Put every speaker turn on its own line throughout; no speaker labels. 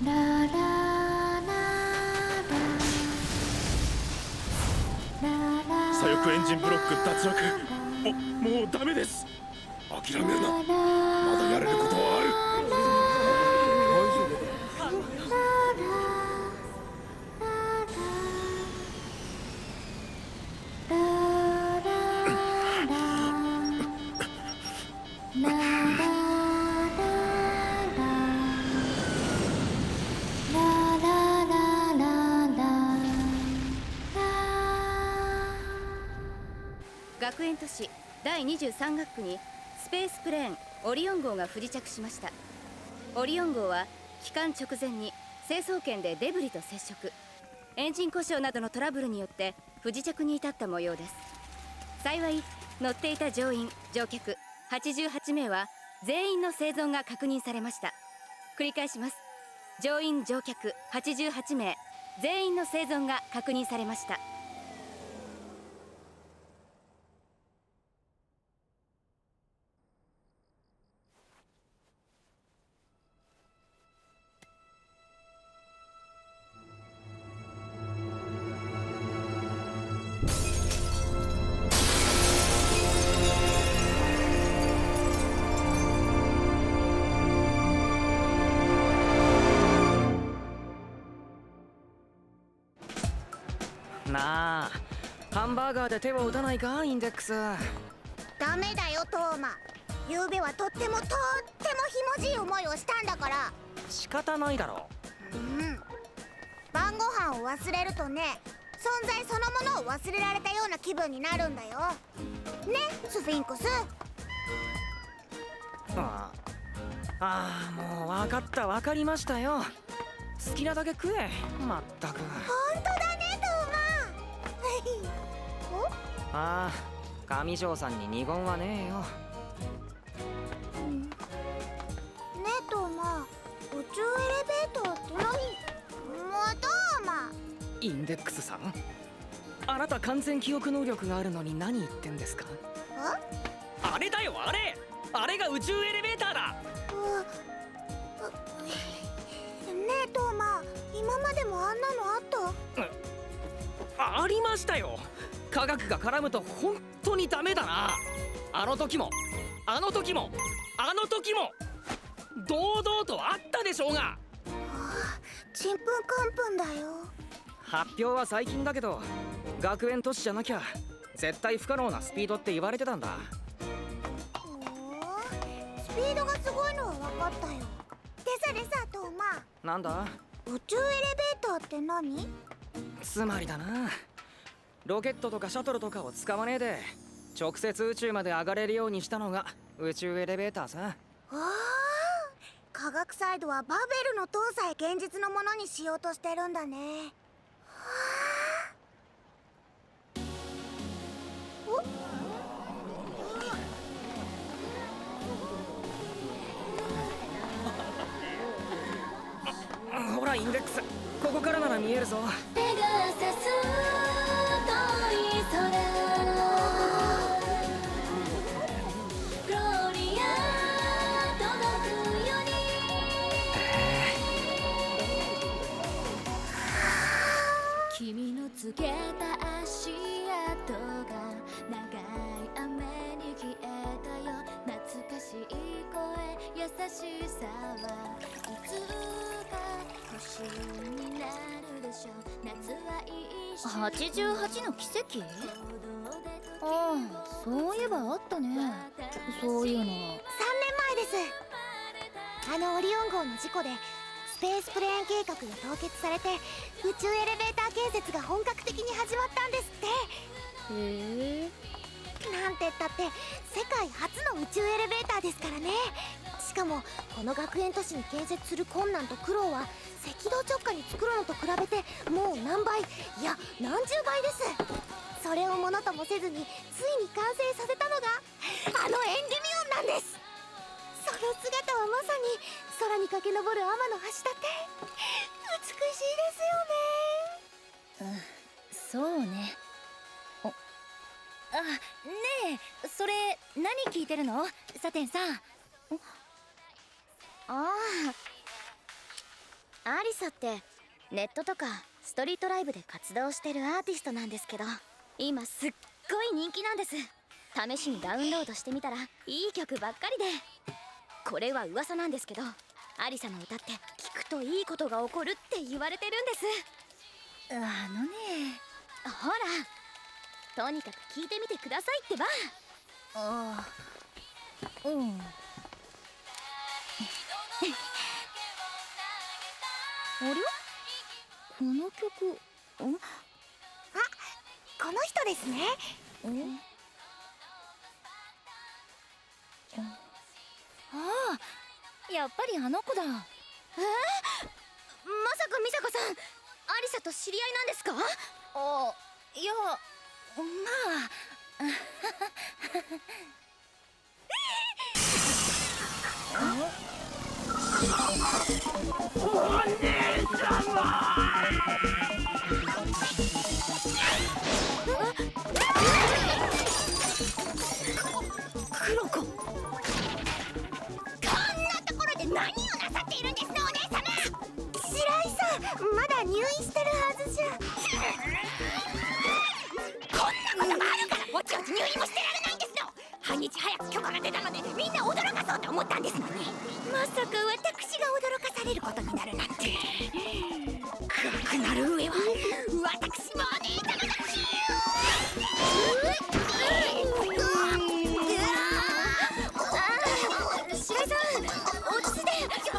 ラララ
左翼エンジンブロック脱落。もうダメです。諦めるな。まだやれることはある。
学園都市第23学区にスペースプレーンオリオン号が不時着しました。オリオン号は帰還直前に成層圏でデブリと接触、エンジン故障などのトラブルによって不時着に至った模様です。幸い乗っていた乗員乗客88名は全員の生存が確認されました。繰り返します。乗員乗客88名全員の生存が確認されました。
なあ、ハンバーガーで手を打たないか、インデックス。
ダメだよトーマ。昨べはとってもひもじい思いをしたんだから。
仕方ないだろ。
晩ご飯を忘れるとね、存在そのものを忘れられたような気分になるんだよね、スフィンクス。
もう分かった、分かりましたよ。好きなだけ食え。まったく。
本当だねトーマ。
上条さんに二言はねえよ。
ねえトーマ、宇宙エレベーターって何？もうトーマ。
インデックスさん、あなた完全記憶能力があるのに何言ってんですか？あれだよ、あれが宇宙エレベーターだ。
ねえトーマ、今までもあんなのあった？
ありましたよ。科学が絡むと本当にダメだな。あの時も堂々とあったでしょうが。
ちんぷんかんぷんだよ。
発表は最近だけど、学園都市じゃなきゃ絶対不可能なスピードって言われてたんだ。
スピードがすごいのは分かったよ。でさトーマ。
なんだ？
宇宙エレベーターって何？
つまりだな、ロケットとかシャトルとかを使わねえで直接宇宙まで上がれるようにしたのが宇宙エレベーターさ。
科学サイドはバベルの塔さえ現実のものにしようとしてるんだね。
ほらインデックス、ここからなら見えるぞ。
ペガサス遠い空、グローリア届くように。君のつけた足跡が長い雨に消えたよ。懐かしい声、優しさはいつか星になるでしょう。夏は一緒88の奇跡？そういえばあったね、そういうの。3年前です。あのオリオン号の事故でスペースプレーン計画が凍結されて、宇宙エレベーター建設が本格的に始まったんですって。なんて言ったって世界初の宇宙エレベーターですからね。しかもこの学園都市に建設する困難と苦労は赤道直下に作るのと比べてもう何倍、いや何十倍です。それをものともせずについに完成させたのがあのエンディミオンなんです。その姿はまさに空に駆け上る天の橋立。美しいですよね。そうね。ねえ、それ何聞いてるの？サテンさん。あリサってネットとかストリートライブで活動してるアーティストなんですけど、今すっごい人気なんです。試しにダウンロードしてみたらいい曲ばっかりで、これは噂なんですけど、アリサの歌って聞くといいことが起こるって言われてるんです。ほら、とにかく聞いてみてくださいってば。あれ、この曲、
この人ですね。
やっぱりあの子だ。まさか美佐子さん、アリサと知り合いなんですか？いや、まあ。クロコ。こんなところで何をなさっているんですの、お姉様。
白井さん、まだ入院してるはずじゃ。
こんなこともあるからおちおち入院もしてられないんですの。半日早く許可が出たのでみんな驚かそうと思ったんですのに、まさか私が驚かされることになるなんて。暗くなる上は私もお姉様だし。白井さん、落ち着いてください。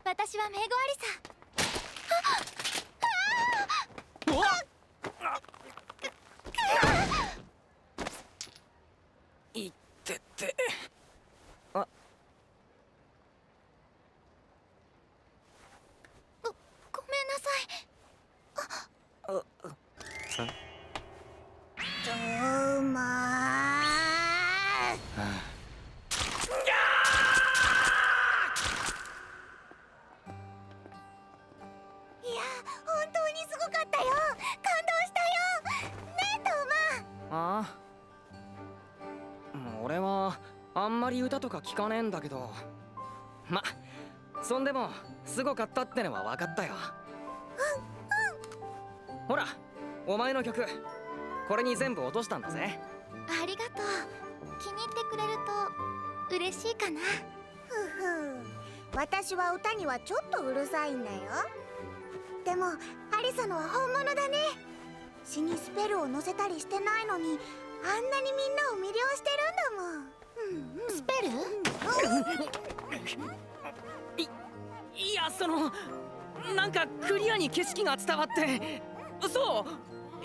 私はメイゴアリサ。
いってって。
ごめんなさい。
どうもいや、本当にすごかったよ。感動したよ。ねえ、トーマ。
俺はあんまり歌とか聞かねえんだけど、そんでもすごかったってのは分かったよ。ほら、お前の曲これに全部落としたんだぜ。
ありがとう。気に入ってくれると嬉しいかな。
私は歌にはちょっとうるさいんだよ。でもアリサのは本物だね。詩にスペルを載せたりしてないのに、あんなにみんなを魅了してるんだもん。
スペル？
いや、なんかクリアに景色が伝わって、そう、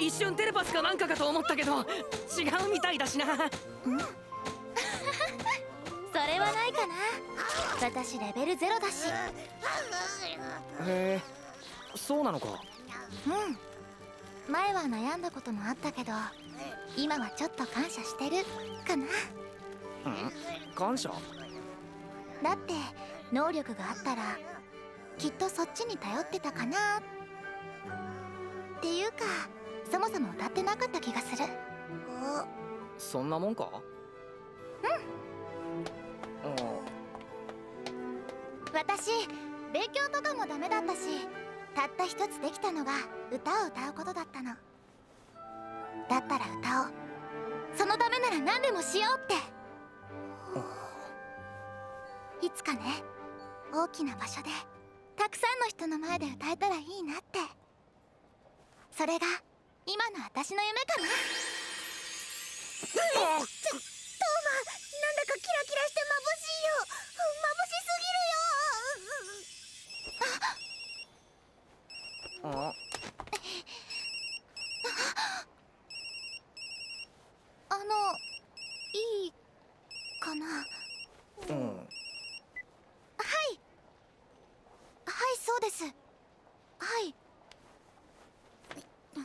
一瞬テレパスかなんかかと思ったけど違うみたいだしな。
それはないかな。私レベル0だし。
へえ、そうなのか。
前は悩んだこともあったけど、今はちょっと感謝してるかな。
感謝？
だって能力があったらきっとそっちに頼ってたかな。っていうか、そもそも歌ってなかった気がする。
そんなもんか？
私勉強とかもダメだったし、たった一つできたのが歌を歌うことだったの。だったら歌おう。そのためなら何でもしようって。いつかね、大きな場所でたくさんの人の前で歌えたらいいなって。それが今の私の夢かな。トーマ、なんだかキラキラして眩しいよ。眩しすぎるよ。いいかな。はいそうです。はい。本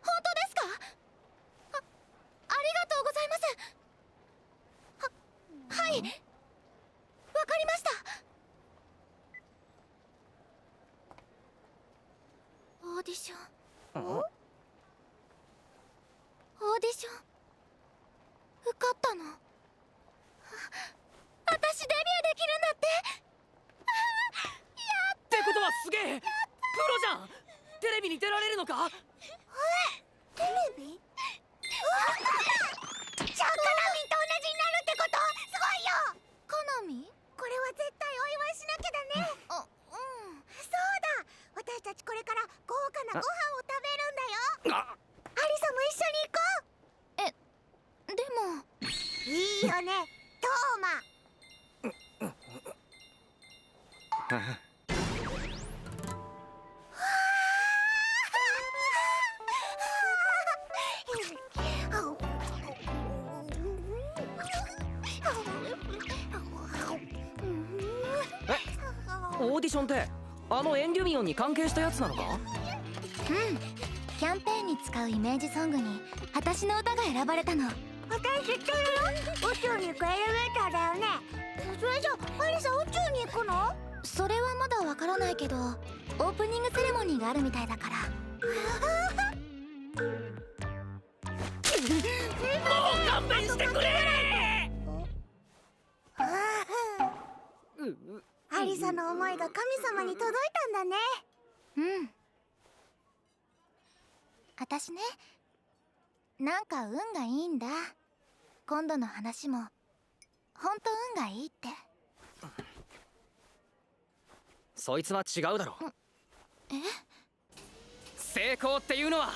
当ですか？ありがとうございます。はい、わかりました。オーディション受かったの。私デビューできるんだって。
ってことはすげえプロじゃん。テレビに出られるのか？
テレビ？じゃあカナミンと同じになるってこと？すごいよ。
カナミ？
これは絶対お祝いしなきゃだね。そうだ、私たちこれから豪華なご飯を食べるんだよ。
あ、
アリサも一緒に行こう。
でも
いいよね、トーマ。
オーディションってあのエンデュミオンに関係したやつなのか？
キャンペーンに使うイメージソングに私の歌が選ばれたの。
私知ってるよ。宇宙に行くエレベーターだよね。それじゃアリサ宇宙に行くの？
それはまだわからないけど、オープニングセレモニーがあるみたいだから。
もう勘弁してくれ
アリサの思いが神様に届いたんだね。
私ね、なんか運がいいんだ。今度の話もほんと運がいいって。
そいつは違うだろ。成功っていうのは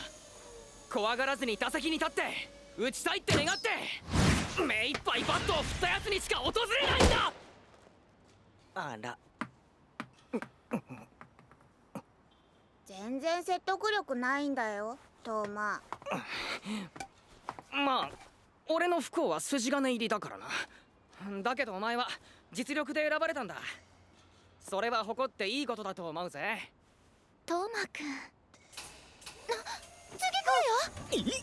怖がらずに打席に立って打ちたいって願って目いっぱいバットを振ったやつにしか訪れないんだ。あら、
全然説得力ないんだよ、トーマ。
まあ俺の不幸は筋金入りだからな。だけどお前は実力で選ばれたんだ。それは誇っていいことだと思うぜ。
トーマくん、次来るよ。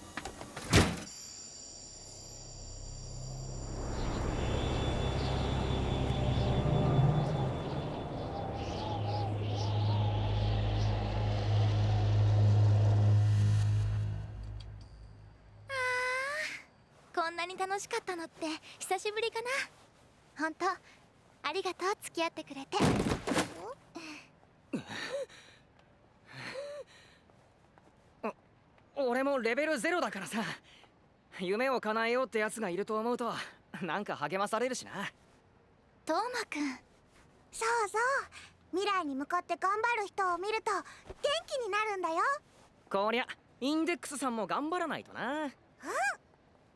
こんなに楽しかったのって久しぶりかな。ほんとありがとう、付き合ってくれて。
俺もレベル0だからさ、夢を叶えようってやつがいると思うとなんか励まされるしな。
トーマくん、
そうそう、未来に向かって頑張る人を見ると元気になるんだよ。
こりゃインデックスさんも頑張らないとな。
っ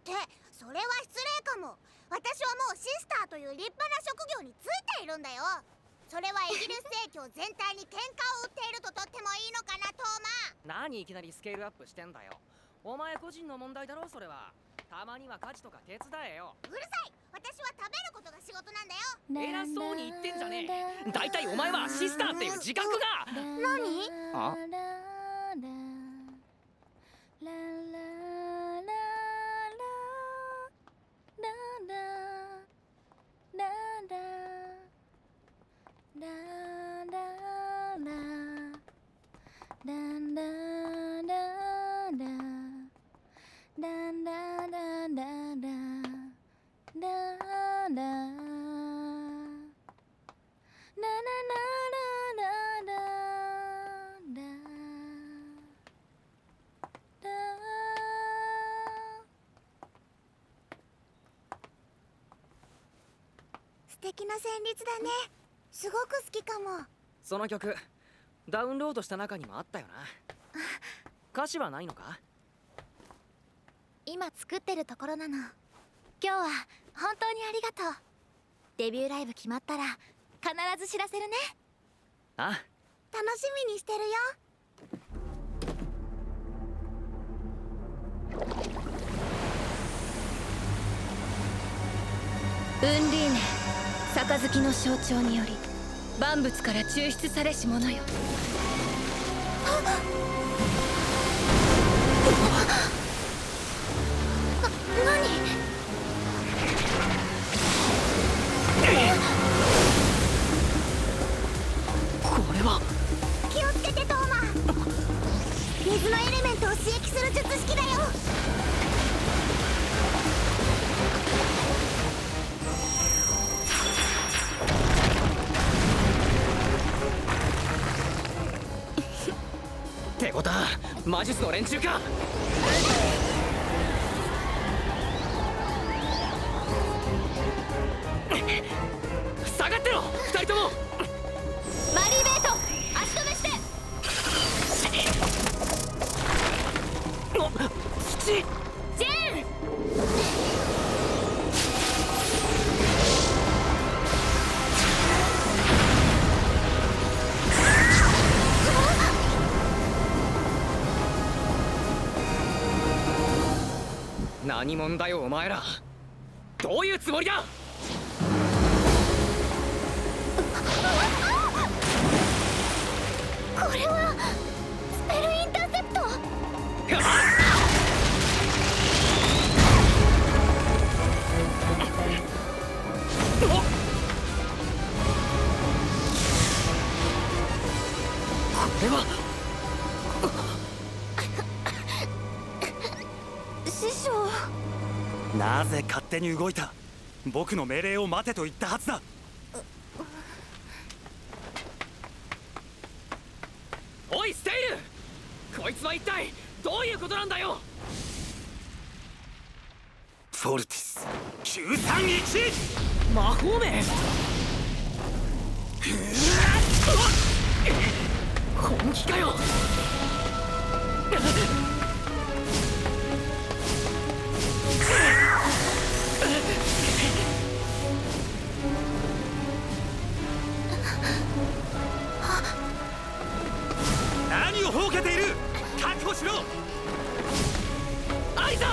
てそれは失礼かも。私はもうシスターという立派な職業についているんだよ。それはイギリス正教全体に喧嘩を売っているととってもいいのかな、トーマ。
何いきなりスケールアップしてんだよ。お前個人の問題だろ、それは。たまには家事とか手伝えよ。
うるさい、私は食べることが仕事なんだよ。
偉そうに言ってんじゃねえ。だいたいお前はシスターっていう自覚が。
何？
あ？
素敵な旋律だね。すごく好きかも。
その曲ダウンロードした中にもあったよな。歌詞はないのか？
今作ってるところなの。今日は本当にありがとう。デビューライブ決まったら必ず知らせるね。
あ、
楽しみにしてるよ。
ウンリーネ、杯の象徴により万物から抽出されし者よ。
何？
これは
気をつけてトーマ。水のエレメントを刺激する術式だよ。
ってことは魔術の連中か。下がってろ2人とも。
マリーベイト、足止めして。
お、土。
ジェーン。
何者だよお前ら。どういうつもりだ。
これはスペルインターセプト。
これは
師匠。
なぜ勝手に動いた。僕の命令を待てと言ったはずだ。
おいステイル、こいつは一体どういうことなんだよ。
フォルティス931。
魔法名。本気かよ。
何をほうけている。確保しろ。
アリザ。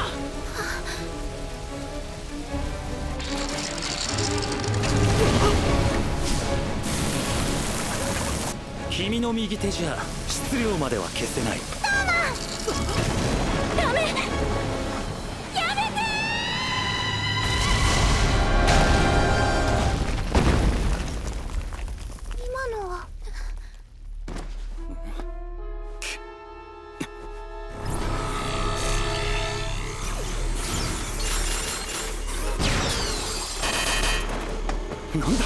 君の右手じゃ質量までは消せない。
ダメ。
今のは
なんだ。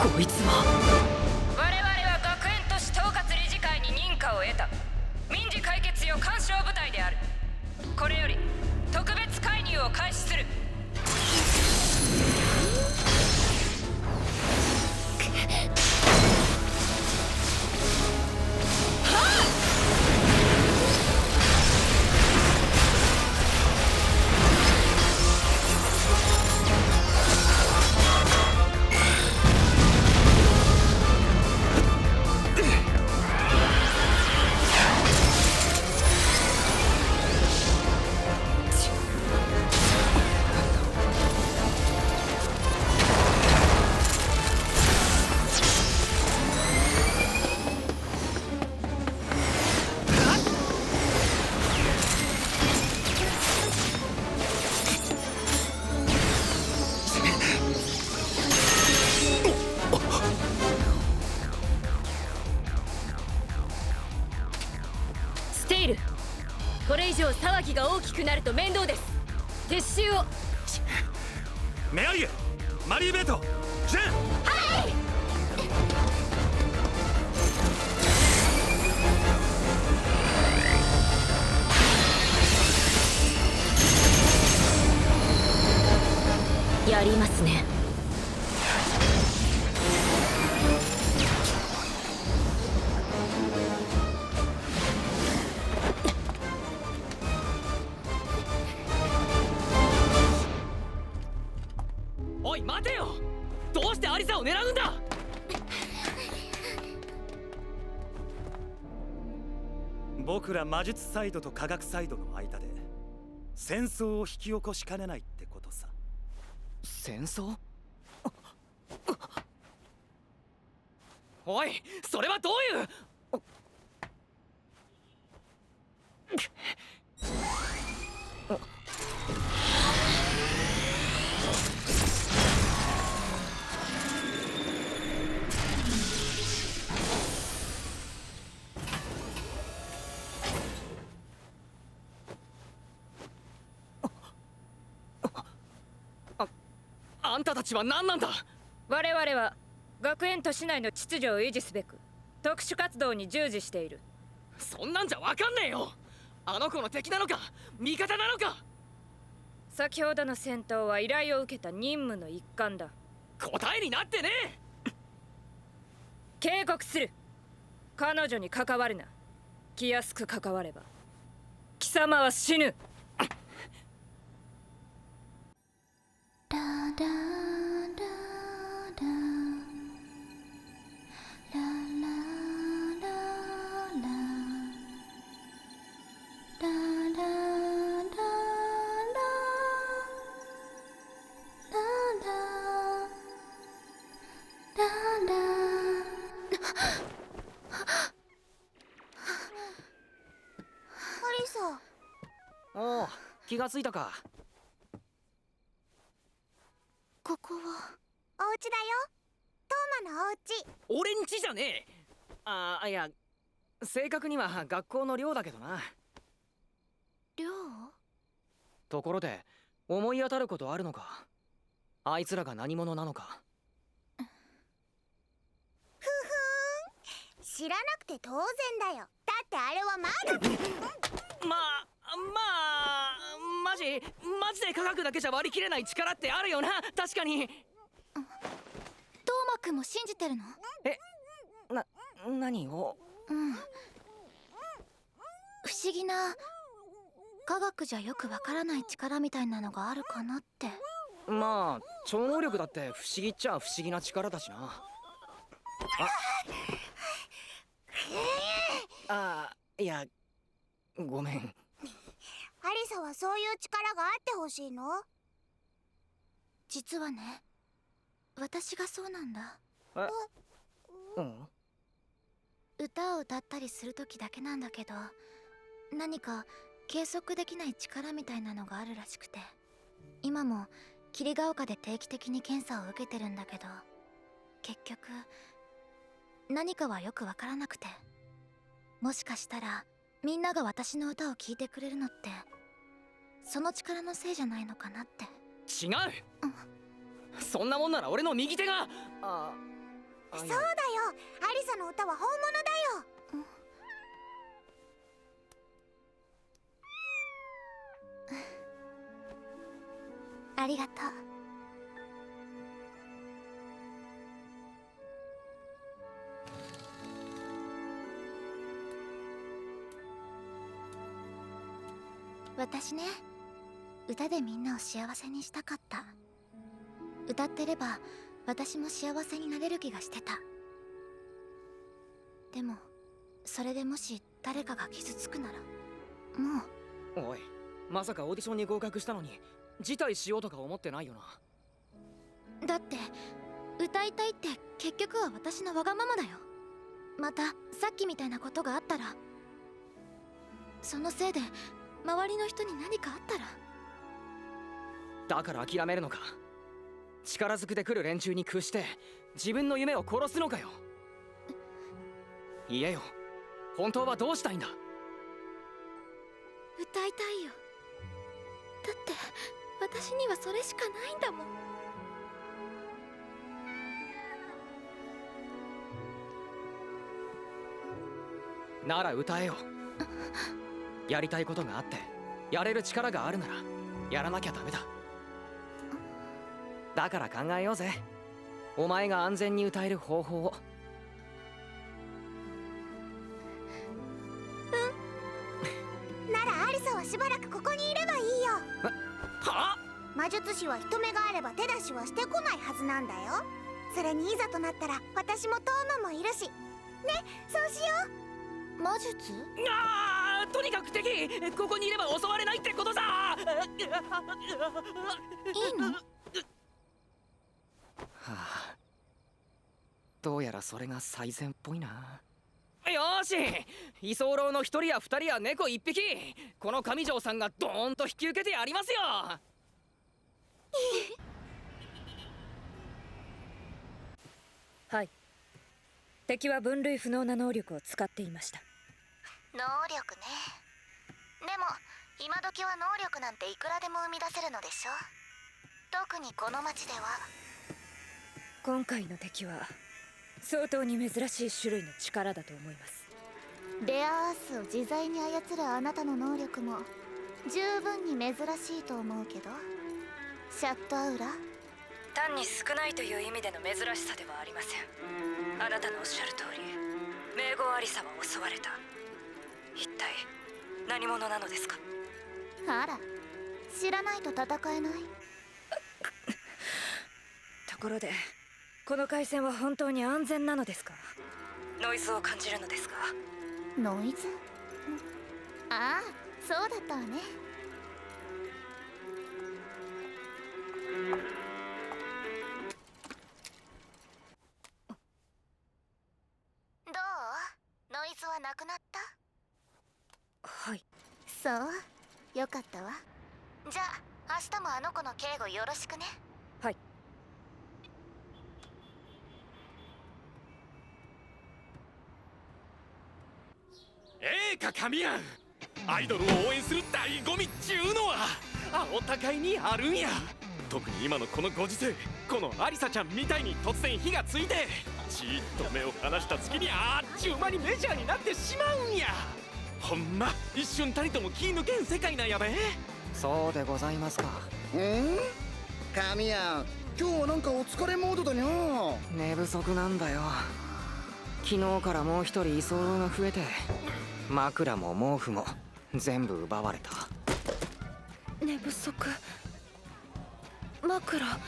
こいつは。
我々は学園都市統括理事会に認可を得た民事解決用干渉部隊である。これより特別介入を開始する。上騒ぎが大きくなると面倒です。撤収を。
メアリエ、マリーベート、ジェン。
やりますね。
おい待てよ、どうしてアリサを狙うんだ。
僕ら魔術サイドと科学サイドの間で戦争を引き起こしかねないってことさ。
戦争？おい、それはどういう。あんたたちは何なんだ。
我々は学園都市内の秩序を維持すべく特殊活動に従事している。
そんなんじゃわかんねえよ。あの子の敵なのか味方なのか。
先ほどの戦闘は依頼を受けた任務の一環だ。
答えになってねえ。
警告する。彼女に関わるな。気安く関われば貴様は死ぬ。
おお、気がついたか。
ここは
お家だよ、トーマのお家。
俺んちじゃねえ。いや、正確には学校の寮だけどな。
寮？
ところで思い当たることあるのか。あいつらが何者なのか。
知らなくて当然だよ。だってあれはまだ
マジで科学だけじゃ割り切れない力ってあるよな。確かに。
トーマくんも信じてるの？
何を。
不思議な科学じゃよくわからない力みたいなのがあるかなって。
まあ超能力だって不思議っちゃ不思議な力だしな。いや、ごめん。
アリサはそういう力があってほしいの？
実はね、私がそうなんだ。歌を歌ったりする時だけなんだけど、何か計測できない力みたいなのがあるらしくて、今も霧ヶ丘で定期的に検査を受けてるんだけど、結局何かはよくわからなくて、もしかしたらみんなが私の歌を聴いてくれるのってその力のせいじゃないのかなって。
違う、そんなもんなら俺の右手が。
そうだよ、アリサの歌は本物だよ。
ありがとう。私ね、歌でみんなを幸せにしたかった。歌ってれば私も幸せになれる気がしてた。でもそれでもし誰かが傷つくならもう。
おい、まさかオーディションに合格したのに辞退しようとか思ってないよな。
だって歌いたいって結局は私のわがままだよ。またさっきみたいなことがあったら、そのせいで周りの人に何かあったら。
だから諦めるのか。力ずくで来る連中に屈して自分の夢を殺すのかよ。言えよ、本当はどうしたいんだ。
歌いたいよ。だって私にはそれしかないんだもん。
なら歌えよ。やりたいことがあってやれる力があるならやらなきゃダメだ。だから考えようぜ、お前が安全に歌える方法を。
ならアリサはしばらくここにいればいいよ。
は
魔術師は人目があれば手出しはしてこないはずなんだよ。それにいざとなったら私もトーマもいるしね。そうしよう。
魔術？
あとにかく敵ここにいれば襲われないってことさ。
いいの？
はあ、どうやらそれが最善っぽいな。よーし、居候の一人や二人や猫一匹、この上条さんがドーンと引き受けてやりますよ。
はい。敵は分類不能な能力を使っていました。
能力ね。でも今時は能力なんていくらでも生み出せるのでしょ。特にこの町では。
今回の敵は相当に珍しい種類の力だと思います。
レアアースを自在に操るあなたの能力も十分に珍しいと思うけど、シャットアウラ。
単に少ないという意味での珍しさではありません。あなたのおっしゃる通り、名号アリサは襲われた。一体何者なのですか？
あら、知らないと戦えない。
ところで、この回線は本当に安全なのですか？ノイズを感じるのですか？
ノイズ？ああ、そうだったわね。どう？ノイズはなくなった？
はい。
そう、よかったわ。じゃあ明日もあの子の警護よろしくね。
はい。
ええか神谷、アイドルを応援する醍醐味っちゅうのはお互いにあるんや。特に今のこのご時世、このアリサちゃんみたいに突然火がついてじーっと目を離した隙にあっちゅう間にメジャーになってしまうんや。ほんま一瞬たりとも気抜けん世界なんやで。
そうでございますか。
神谷、今日はなんかお疲れモードだにゃ。
寝不足なんだよ。昨日からもう一人居候が増えて、枕も毛布も全部奪われた。
寝不足、枕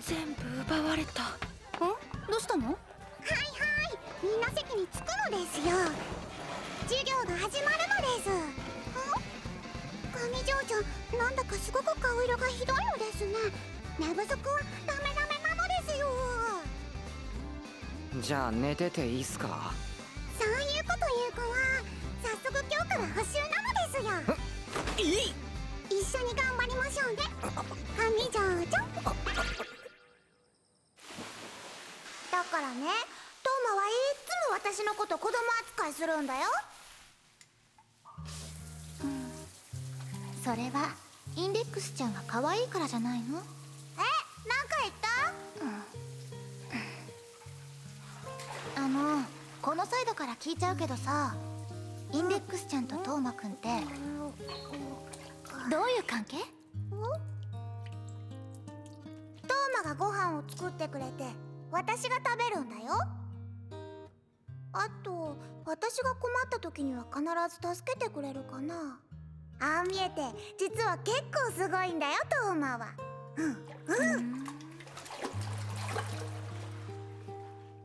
全部奪われた。どうしたの？はいはい、みんな席に着くのですよ。授業が始まるのです。上条ちゃん、なんだかすごく顔色がひどいのですね。寝不足はダメなのですよ。
じゃあ寝てていいっすか？
そういうこと言う子は早速今日から補習なのですよ。
いい。
一緒に頑張りましょうね、上条ちゃん。
だからね、トーマはいつも私のこと子供扱いするんだよ。
それはインデックスちゃんが可愛いからじゃないの？
なんか言った？
このサイドから聞いちゃうけどさ、インデックスちゃんとトーマくんってどういう関係？
トーマがご飯を作ってくれて私が食べるんだよ。あと私が困った時には必ず助けてくれるかな。ああ見えて実は結構すごいんだよ、トーマは。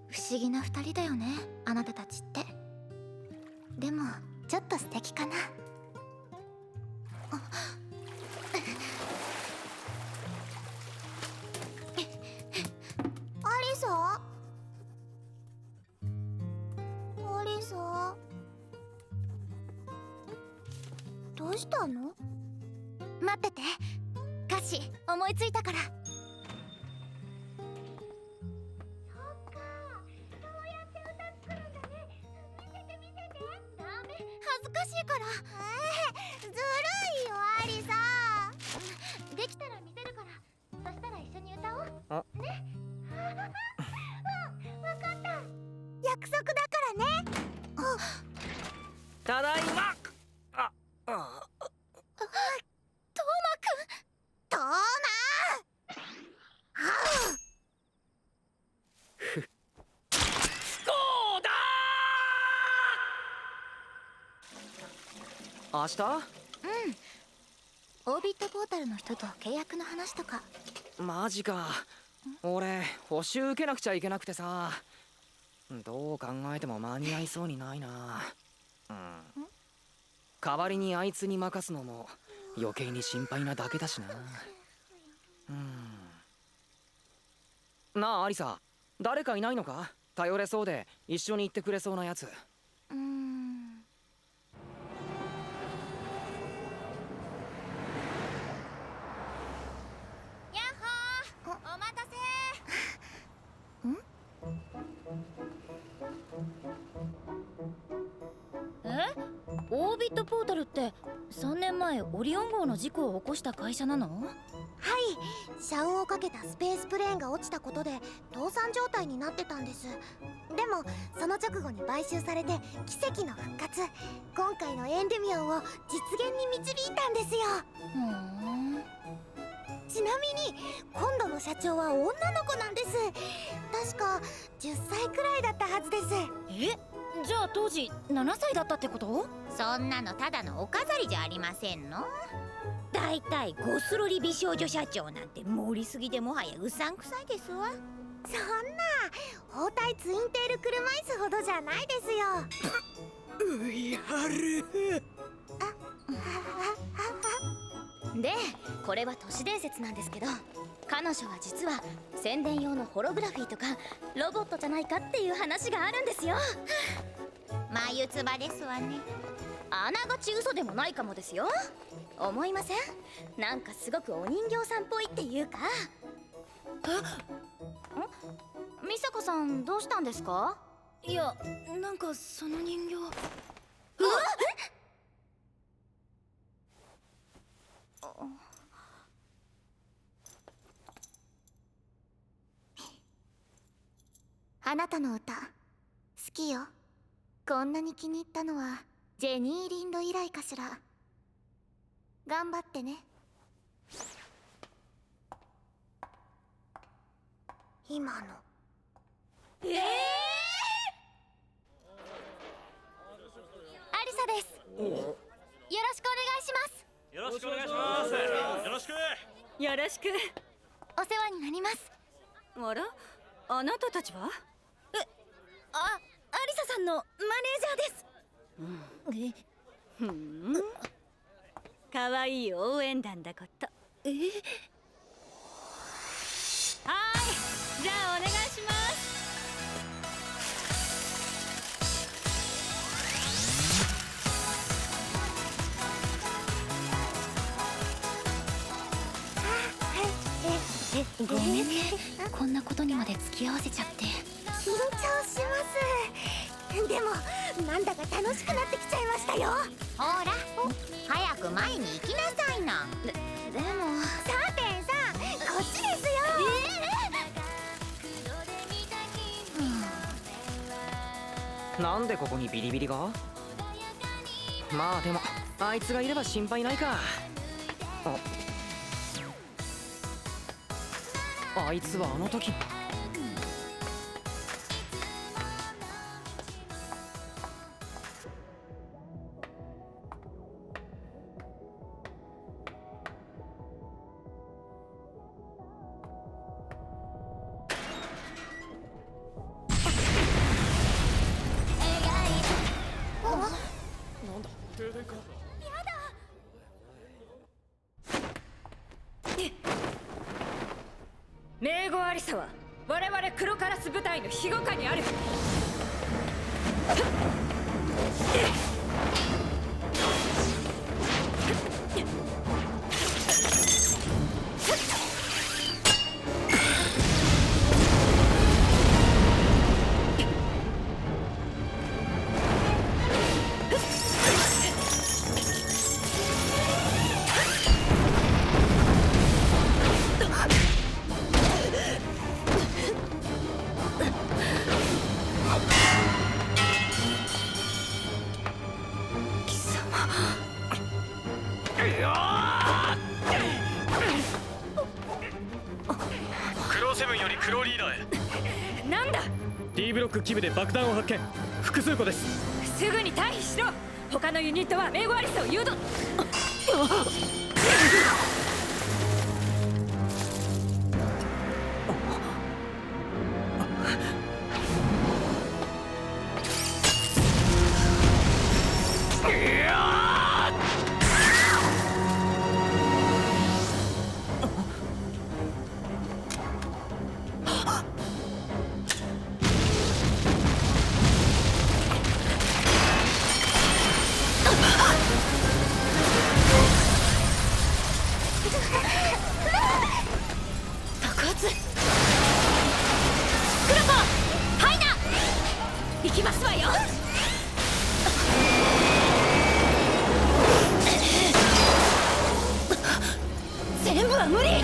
不思議な二人だよね、あなたたちって。でもちょっと素敵かな。
アリサ？アリサ？どうしたの？
待ってて、歌詞思いついたから。恥ずかしいから。
明日？
オービットポータルの人と契約の話とか。
マジか。俺補習受けなくちゃいけなくてさ、どう考えても間に合いそうにないな。代わりにあいつに任すのも余計に心配なだけだしな。なあアリサ、誰かいないのか？頼れそうで一緒に行ってくれそうなやつ。
やっほー、お待たせ。
オービットポータルって3年前オリオン号の事故を起こした会社なの？
はい、社運をかけたスペースプレーンが落ちたことで倒産状態になってたんです。でもその直後に買収されて奇跡の復活、今回のエンデュミオンを実現に導いたんですよ。ちなみに今度の社長は女の子なんです。確か10歳くらいだったはずです。
じゃあ当時7歳だったってこと？
そんなのただのお飾りじゃありませんの？
だいたいゴスロリ美少女社長なんて盛りすぎでもはやうさんくさいですわ。
そんな包帯ツインテール車椅子ほどじゃないですよ。
ういはる。
でこれは都市伝説なんですけど、彼女は実は宣伝用のホログラフィーとかロボットじゃないかっていう話があるんですよ。
眉唾ですわね。
あながち嘘でもないかもですよ。思いません？なんかすごくお人形さんっぽいっていうか。美佐子さんどうしたんですか？いや、なんかその人形。
あなたの歌好きよ。こんなに気に入ったのはジェニー・リンド以来かしら。頑張ってね。
今の
アリサです。よろしくお願いします。
よろしくお願いします。よろしく。
よろしく。
お世話になります。
あら、あなたたちは？
アリサさんのマネージャーです。
かわいい応援団だこと。はい、じゃあお願いします。
ごめんね、こんなことにまで付き合わせちゃって。
緊張します。でもなんだか楽しくなってきちゃいましたよ。
ほら、早く前に行きなさいな。
でも
さてさ、こっちですよ。
なんでここにビリビリが？まあでもあいつがいれば心配ないか。あいつはあの時。
名護アリサは我々黒カラス部隊の庇護下にある。
クローセブンよりクローリーダーへ。
なんだ？
D ブロック基部で爆弾を発見。複数個です。
すぐに退避しろ。
他のユニットはメイゴアリスを誘導。
爆発。クロコ、ハイナ、行きますわよ。全部は無理。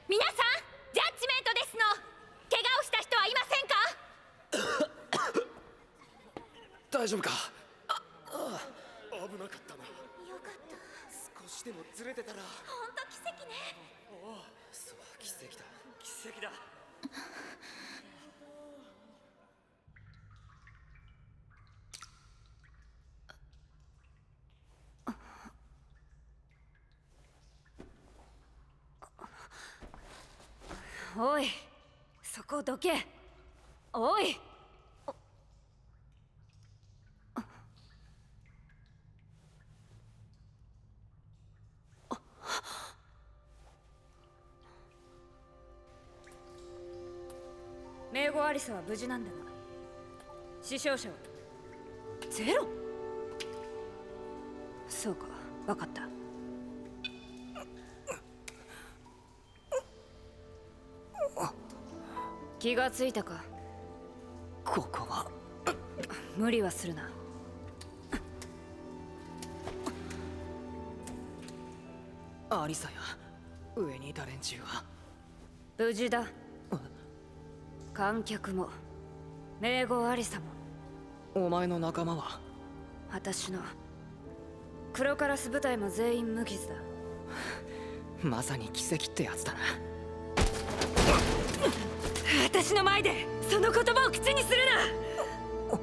皆さん、ジャッジメントですの。怪我をした人はいませんか？
大丈夫か？危なかったな。
よかった。
少しでもずれてたら。
ほんと奇跡ね。
そう、奇跡だ。
奇跡だ。
おい、そこどけ。おい。メイゴアリサは無事なんだが、死傷者はゼロ。そうか、分かった。気がついたか？
ここは
無理はするな。
アリサや上にいた連中は
無事だ。観客もメイゴアリサも
お前の仲間は？
私のクロカラス部隊も全員無傷だ。
まさに奇跡ってやつだな。
私の前でその言葉を口にするな。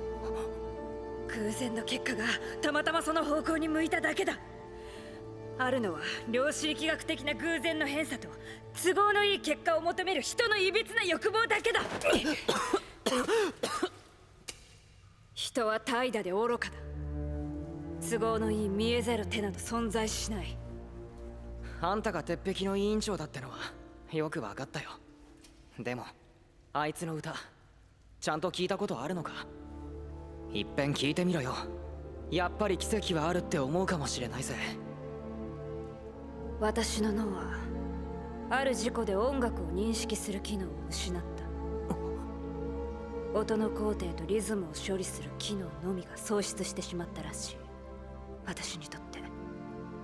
偶然の結果がたまたまその方向に向いただけだ。あるのは量子力学的な偶然の偏差と都合のいい結果を求める人のいびつな欲望だけだ。人は怠惰で愚かだ。都合のいい見えざる手など存在しない。
あんたが鉄壁の委員長だってのはよくわかったよ。でもあいつの歌ちゃんと聞いたことあるのか？いっぺん聞いてみろよ。やっぱり奇跡はあるって思うかもしれないぜ。
私の脳はある事故で音楽を認識する機能を失った。音の工程とリズムを処理する機能のみが喪失してしまったらしい。私にとって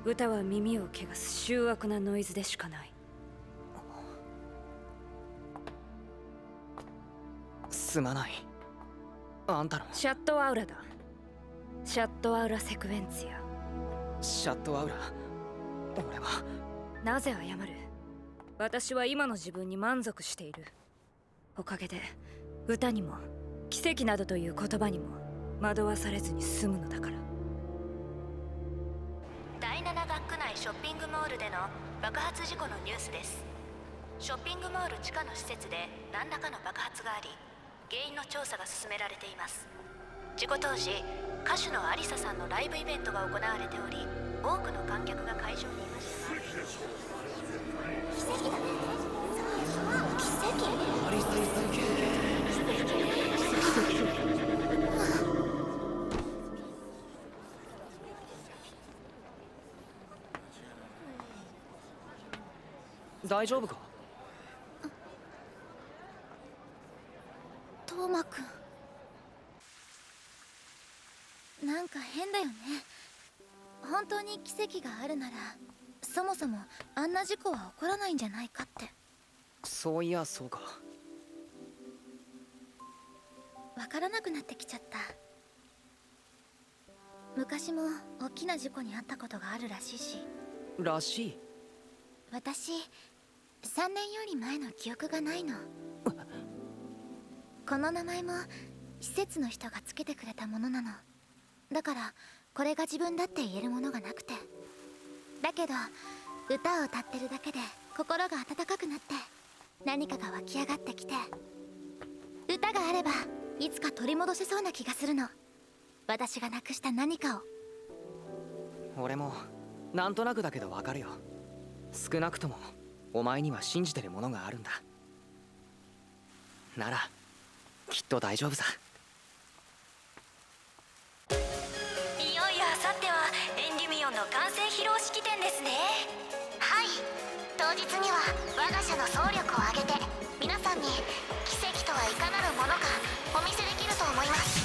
歌は耳を汚す醜悪なノイズでしかない。
すまない。あんたの
シャットアウラだ。シャットアウラセクエンツィア。
シャットアウラ。俺は
なぜ謝る？私は今の自分に満足している。おかげで歌にも奇跡などという言葉にも惑わされずに済むのだから。
第7学区内ショッピングモールでの爆発事故のニュースです。ショッピングモール地下の施設で何らかの爆発があり、原因の調査が進められています。事故当時、歌手のアリサさんのライブイベントが行われており、多くの観客が会場にいましたが、
奇跡だね。そう、奇跡。
大丈夫か？
トーマくん、なんか変だよね。本当に奇跡があるならそもそもあんな事故は起こらないんじゃないかって。
そういやそうか。
わからなくなってきちゃった。昔も大きな事故に遭ったことがあるらしいし。
らしい。
私3年より前の記憶がないの。この名前も施設の人がつけてくれたものなの。だからこれが自分だって言えるものがなくて。だけど歌を歌ってるだけで心が温かくなって、何かが湧き上がってきて、歌があればいつか取り戻せそうな気がするの。私がなくした何かを。
俺もなんとなくだけどわかるよ。少なくともお前には信じてるものがあるんだ。ならきっと大丈夫さ。
いよいよあさってはエンデュミオンの完成披露式典ですね。
はい、当日には我が社の総力を挙げて皆さんに奇跡とはいかなるものかお見せできると思います。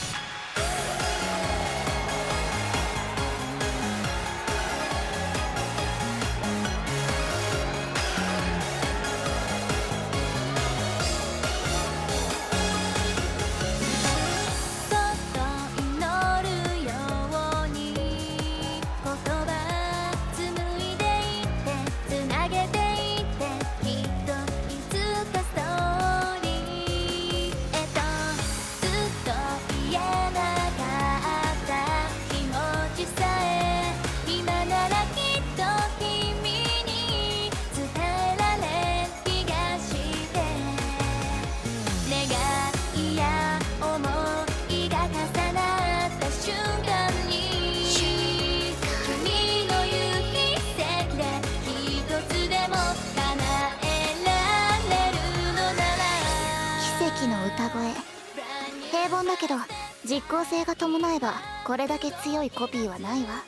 平凡だけど実効性が伴えばこれだけ強いコピーはないわ。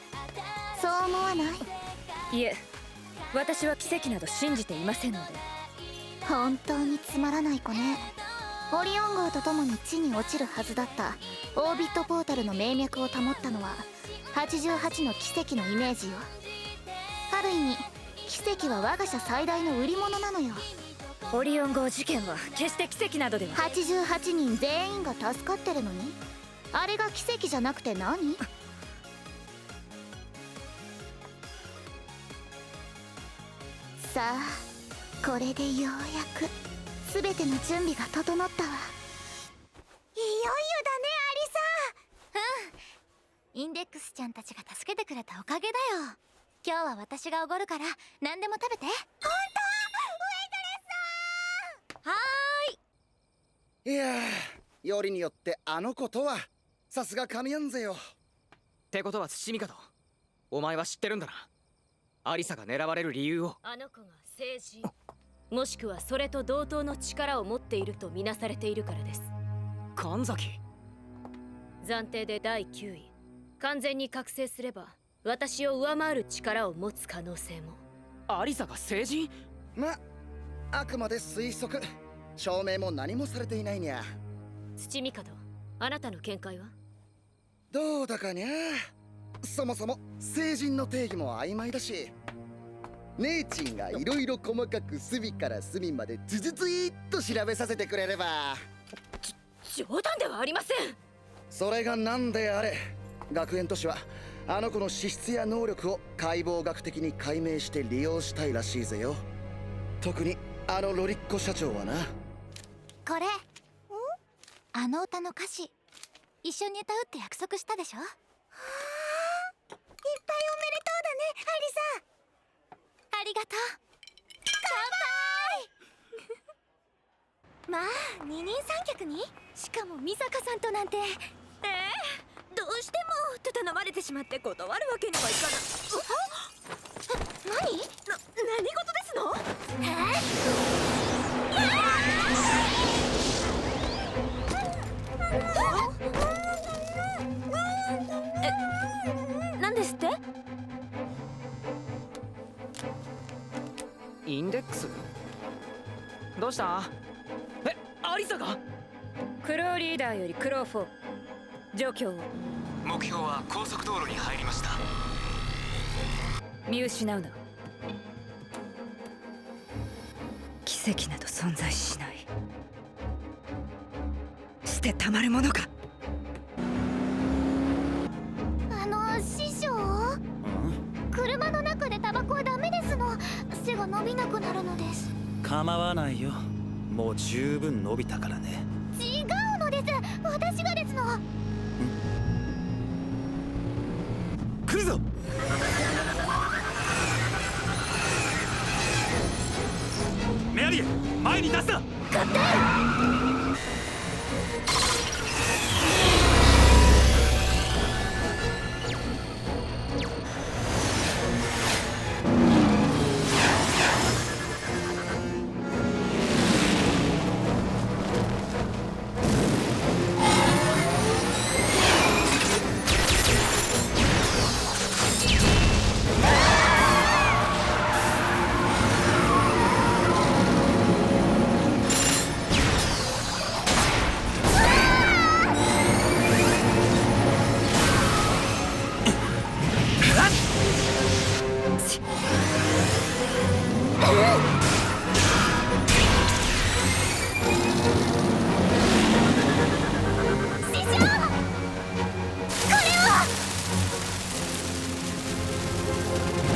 そう思わない？
いえ、私は奇跡など信じていませんので。
本当につまらない子ね。オリオン号と共に地に落ちるはずだったオービットポータルの命脈を保ったのは88の奇跡のイメージよ。ある意味奇跡は我が社最大の売り物なのよ。
オリオン号事件は決して奇跡などでは。
88人全員が助かってるのにあれが奇跡じゃなくて何？さあこれでようやく全ての準備が整ったわ。いよいよだねアリサ。インデックスちゃんたちが助けてくれたおかげだよ。今日は私がおごるから何でも食べて。本当？
いやー、よりによってあの子とはさすが神やんぜよ。
ってことは土見かと、お前は知ってるんだな、アリサが狙われる理由を。
あの子が聖人もしくはそれと同等の力を持っているとみなされているからです。
神崎。
暫定で第9位。完全に覚醒すれば私を上回る力を持つ可能性も。
アリサが聖人？
あくまで推測、証明も何もされていないにゃ。
土帝、あなたの見解は？
どうだかにゃ。そもそも聖人の定義も曖昧だし、姉ちんがいろいろ細かく隅から隅までズズズイーっと調べさせてくれれば。
冗談ではありません。
それが何であれ、学園都市はあの子の資質や能力を解剖学的に解明して利用したいらしいぜよ。特にあのロリッコ社長はな。
これあの歌の歌詞一緒に歌うって約束したでしょ。はあ、いっぱいおめでとうだねアリサ。ありがとう。乾杯。
まあ二人三脚に、しかも美坂さんとなんて。
どうしてもと頼まれてしまって断るわけにはいかない。
何事ですの？
何ですって？
インデックス？どうした？アリサが？
クローリーダーよりクロー4、状況を。
目標は高速道路に入りました。
見失うな。奇跡など存在しない。してたまるものか。
師匠、車の中でタバコはダメですの。背が伸びなくなるのです。
構わないよ、もう十分伸びたからね。
違うのです、私がですの。
来るぞ。メアリー、前に出すな。
勝手。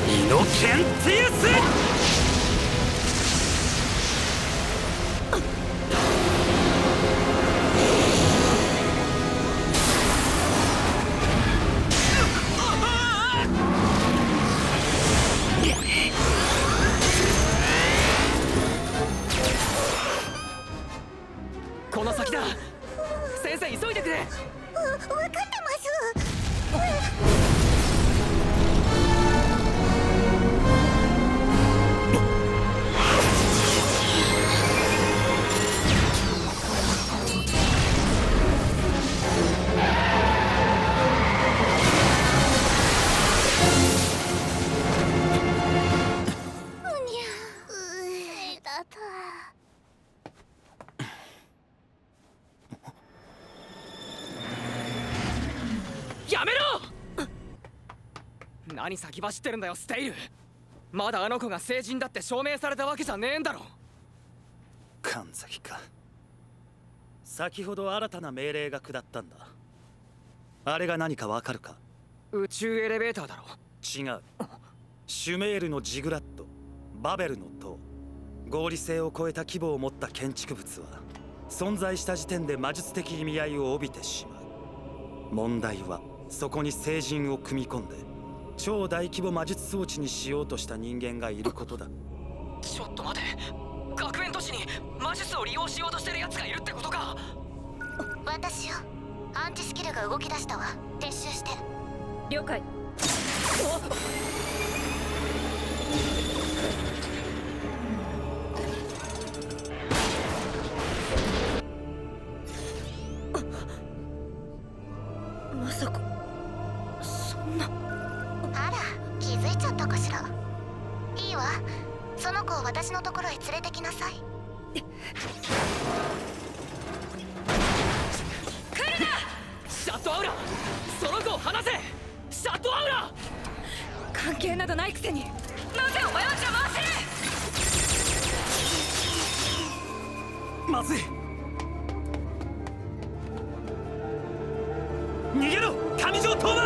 イノケンティウス。
この先だ。先生、急いでくれ。
分かってます。
やめろ。何先走ってるんだよ、ステイル。まだあの子が成人だって証明されたわけじゃねえんだろ。
神崎か。先ほど新たな命令が下ったんだ。あれが何かわかるか。
宇宙エレベーターだろ。
違う。シュメールのジグラット、バベルの塔、合理性を超えた規模を持った建築物は存在した時点で魔術的意味合いを帯びてしまう。問題はそこに聖人を組み込んで超大規模魔術装置にしようとした人間がいることだ。
ちょっと待て。学園都市に魔術を利用しようとしてる奴がいるってことか。
私よ、アンチスキルが動き出したわ。撤収して。
了解。まさかそんな。
あら、気づいちゃったかしら。いいわ、その子を私のところへ連れてきなさい。
来るなシャットアウラ。その子を離せ。シャットアウラ。
関係などないくせになぜお前は邪魔をする。
まずい。逃げろ上条トーマ。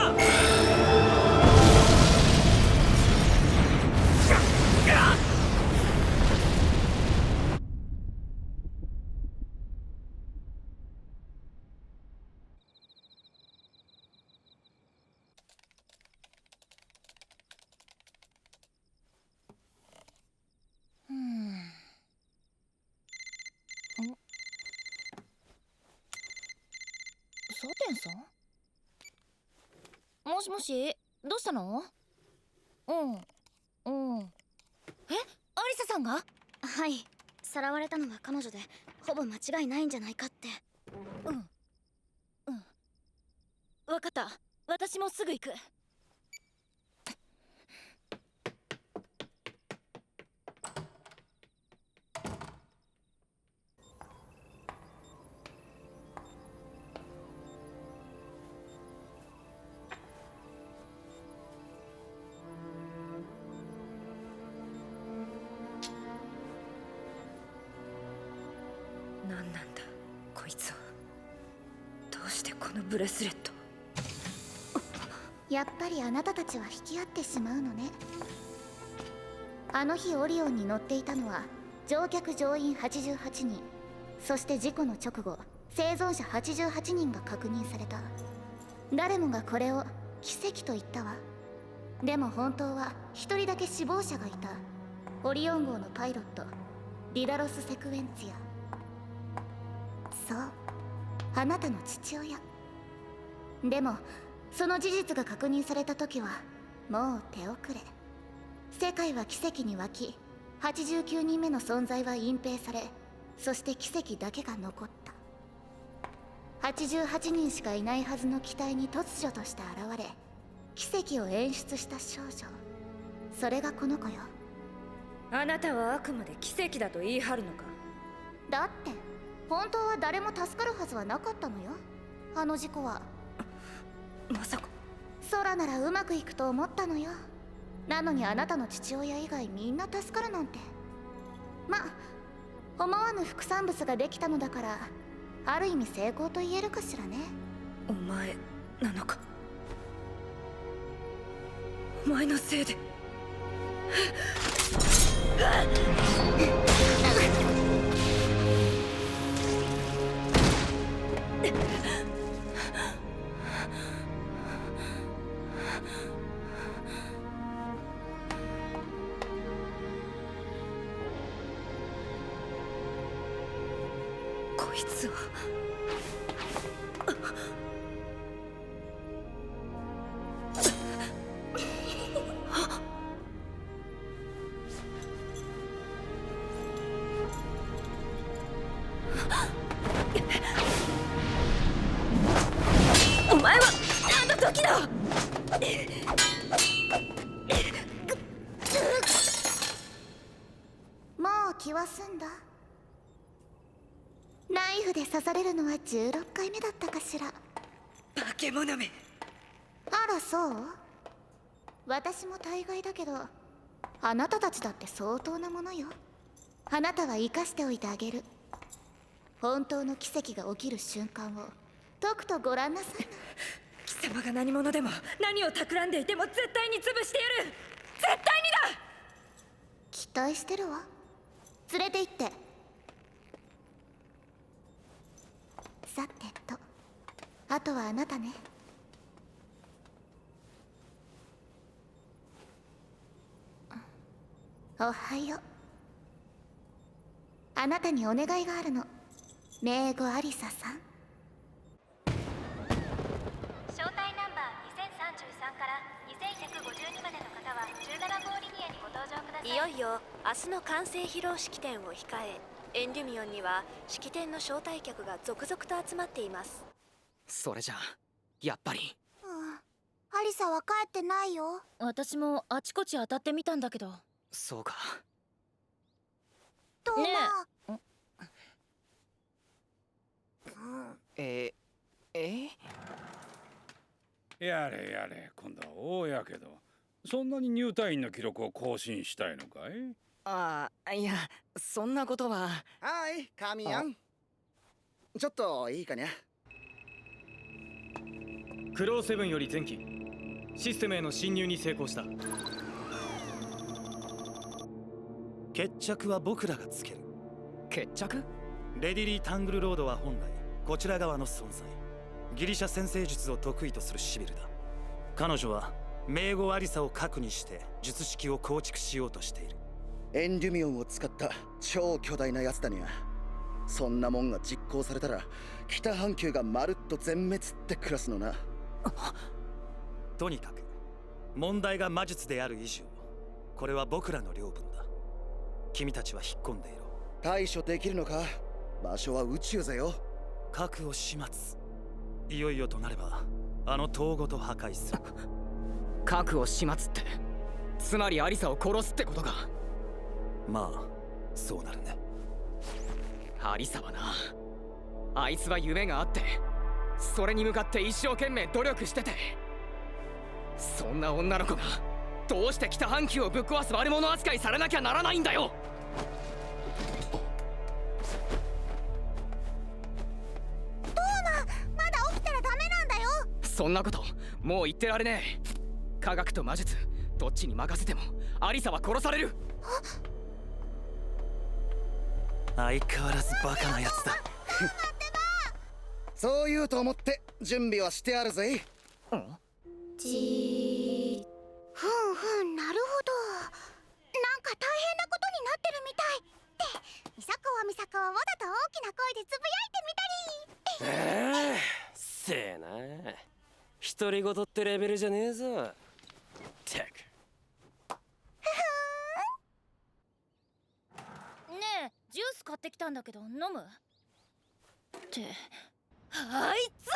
サテンさん？もしもし、どうしたの？うんえ、アリサさんが？
はい、さらわれたのは彼女でほぼ間違いないんじゃないかって。
わかった、私もすぐ行く。
何なんだこいつは。してこのブレスレット。
やっぱりあなたたちは引き合ってしまうのね。あの日オリオンに乗っていたのは乗客乗員88人、そして事故の直後生存者88人が確認された。誰もがこれを奇跡と言ったわ。でも本当は一人だけ死亡者がいた。オリオン号のパイロットディダロス・セクエンツィア。そう、あなたの父親。でもその事実が確認された時はもう手遅れ。世界は奇跡に沸き、89人目の存在は隠蔽され、そして奇跡だけが残った。88人しかいないはずの機体に突如として現れ、奇跡を演出した少女、それがこの子よ。
あなたはあくまで奇跡だと言い張るのか。
だって本当は誰も助かるはずはなかったのよ、あの事故は。
まさか
空ならうまくいくと思ったのよ。なのにあなたの父親以外みんな助かるなんて。まあ思わぬ副産物ができたのだから、ある意味成功と言えるかしらね。
お前なのか。お前のせいでこいつは。お前は何の時だ。
もう気は済んだ。ナイフで刺されるのは16回目だったかしら。
化け物め。
あらそう。私も大概だけど、あなたたちだって相当なものよ。あなたは生かしておいてあげる。本当の奇跡が起きる瞬間をとくとご覧なさいな。
貴様が何者でも何を企んでいても絶対に潰してやる。絶対にだ。
期待してるわ。連れて行って。さてと、あとはあなたね。おはよう。あなたにお願いがあるの。名護アリサさん。
招待ナンバー2033から2152までの方は17号リニアにご搭乗ください。いよいよ明日の完成披露式典を控え、エンデュミオンには式典の招待客が続々と集まっています。
それじゃやっぱり。
アリサは帰ってないよ。
私もあちこち当たってみたんだけど。
そうか。
どうも。
やれやれ、今度は大やけど。そんなに入隊員の記録を更新したいのかい？
ああ、いや、そんなことは。
はい、カミヤン。ちょっといいかにゃ。
クローセブンより前期システムへの侵入に成功した。
決着は僕らがつける。
決着？
レディリー・タングルロードは本来こちら側の存在。ギリシャ占星術を得意とするシビルだ。彼女は名護アリサを核にして術式を構築しようとしている。
エンデュミオンを使った超巨大なやつだにゃ。そんなもんが実行されたら北半球がまるっと全滅ってクラスのな。
とにかく問題が魔術である以上、これは僕らの領分だ。君たちは引っ込んでいろ。
対処できるのか？場所は宇宙ぜよ。
核を始末。いよいよとなればあの塔ごと破壊する。
核を始末ってつまりアリサを殺すってことか。
まあそうなるね。
アリサはな、あいつは夢があってそれに向かって一生懸命努力してて、そんな女の子がどうして北半球をぶっ壊す悪者扱いされなきゃならないんだよ。
まだ起きてら
そんなこともう言ってられねえ。科学と魔術どっちに任せてもアリサは殺される。
相変わらずバカなやつだ。
そう言うと思って準備はしてあるぜ。
ふんふん、なるほど。なんか大変なことになってるみたいってミサコはわざと大きな声でつぶやいてみたり。
せえな、独り言ってレベルじゃねえぞ。ったく。
ねえ、ジュース買ってきたんだけど飲む？ってあいつ